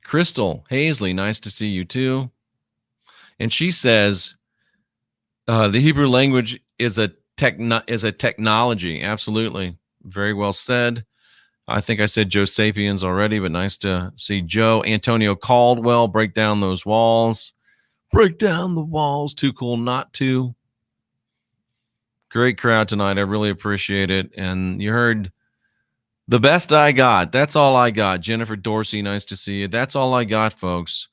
Crystal Hazley, nice to see you too. And she says the Hebrew language is a technology. Absolutely. Very well said. I think I said Joe Sapiens already, but nice to see Joe. Antonio Caldwell, break down those walls. Break down the walls. Too cool not to. Great crowd tonight. I really appreciate it. And you heard the best I got. That's all I got. Jennifer Dorsey, nice to see you. That's all I got, folks.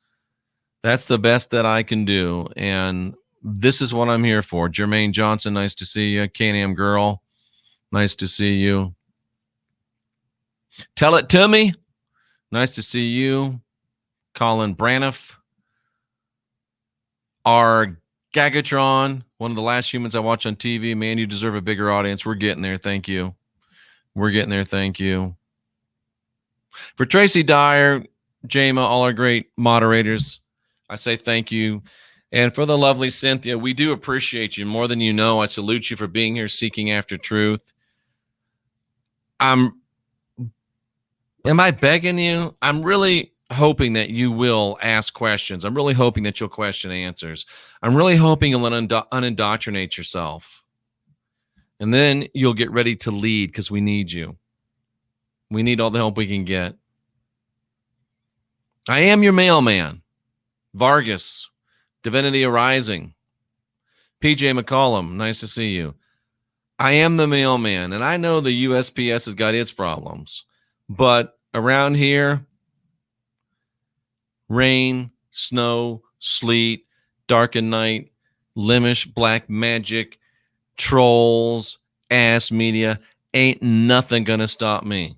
That's the best that I can do. And this is what I'm here for. Jermaine Johnson, nice to see you. Can-Am Girl, nice to see you. Tell It To Me, nice to see you. Colin Braniff. Our Gagatron, one of the last humans I watch on TV. Man, you deserve a bigger audience. We're getting there. Thank you. We're getting there. Thank you. For Tracy Dyer, Jama, all our great moderators, I say thank you. And for the lovely Cynthia, we do appreciate you more than you know. I salute you for being here, seeking after truth. Am I begging you? I'm really hoping that you will ask questions. I'm really hoping that you'll question answers. I'm really hoping you'll unindoctrinate yourself. And then you'll get ready to lead because we need you. We need all the help we can get. I am your mailman. Vargas, Divinity Arising. PJ McCollum, nice to see you. I am the mailman, and I know the USPS has got its problems. But around here, rain, snow, sleet, darkened night, Limish, black magic, trolls, ass media, ain't nothing going to stop me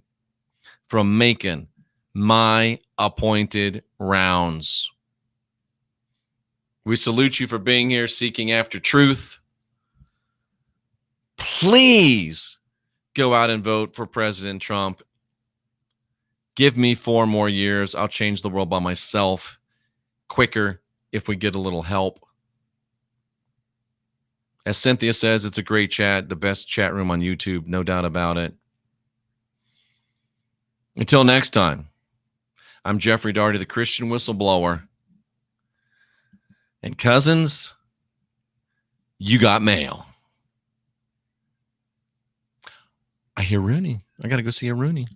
from making my appointed rounds. We salute you for being here, seeking after truth. Please go out and vote for President Trump. Give me 4 more years. I'll change the world by myself quicker if we get a little help. As Cynthia says, it's a great chat, the best chat room on YouTube, no doubt about it. Until next time, I'm Jeffrey Daugherty, the Christian Whistleblower. And cousins, you got mail. I hear Rooney. I got to go see a Rooney.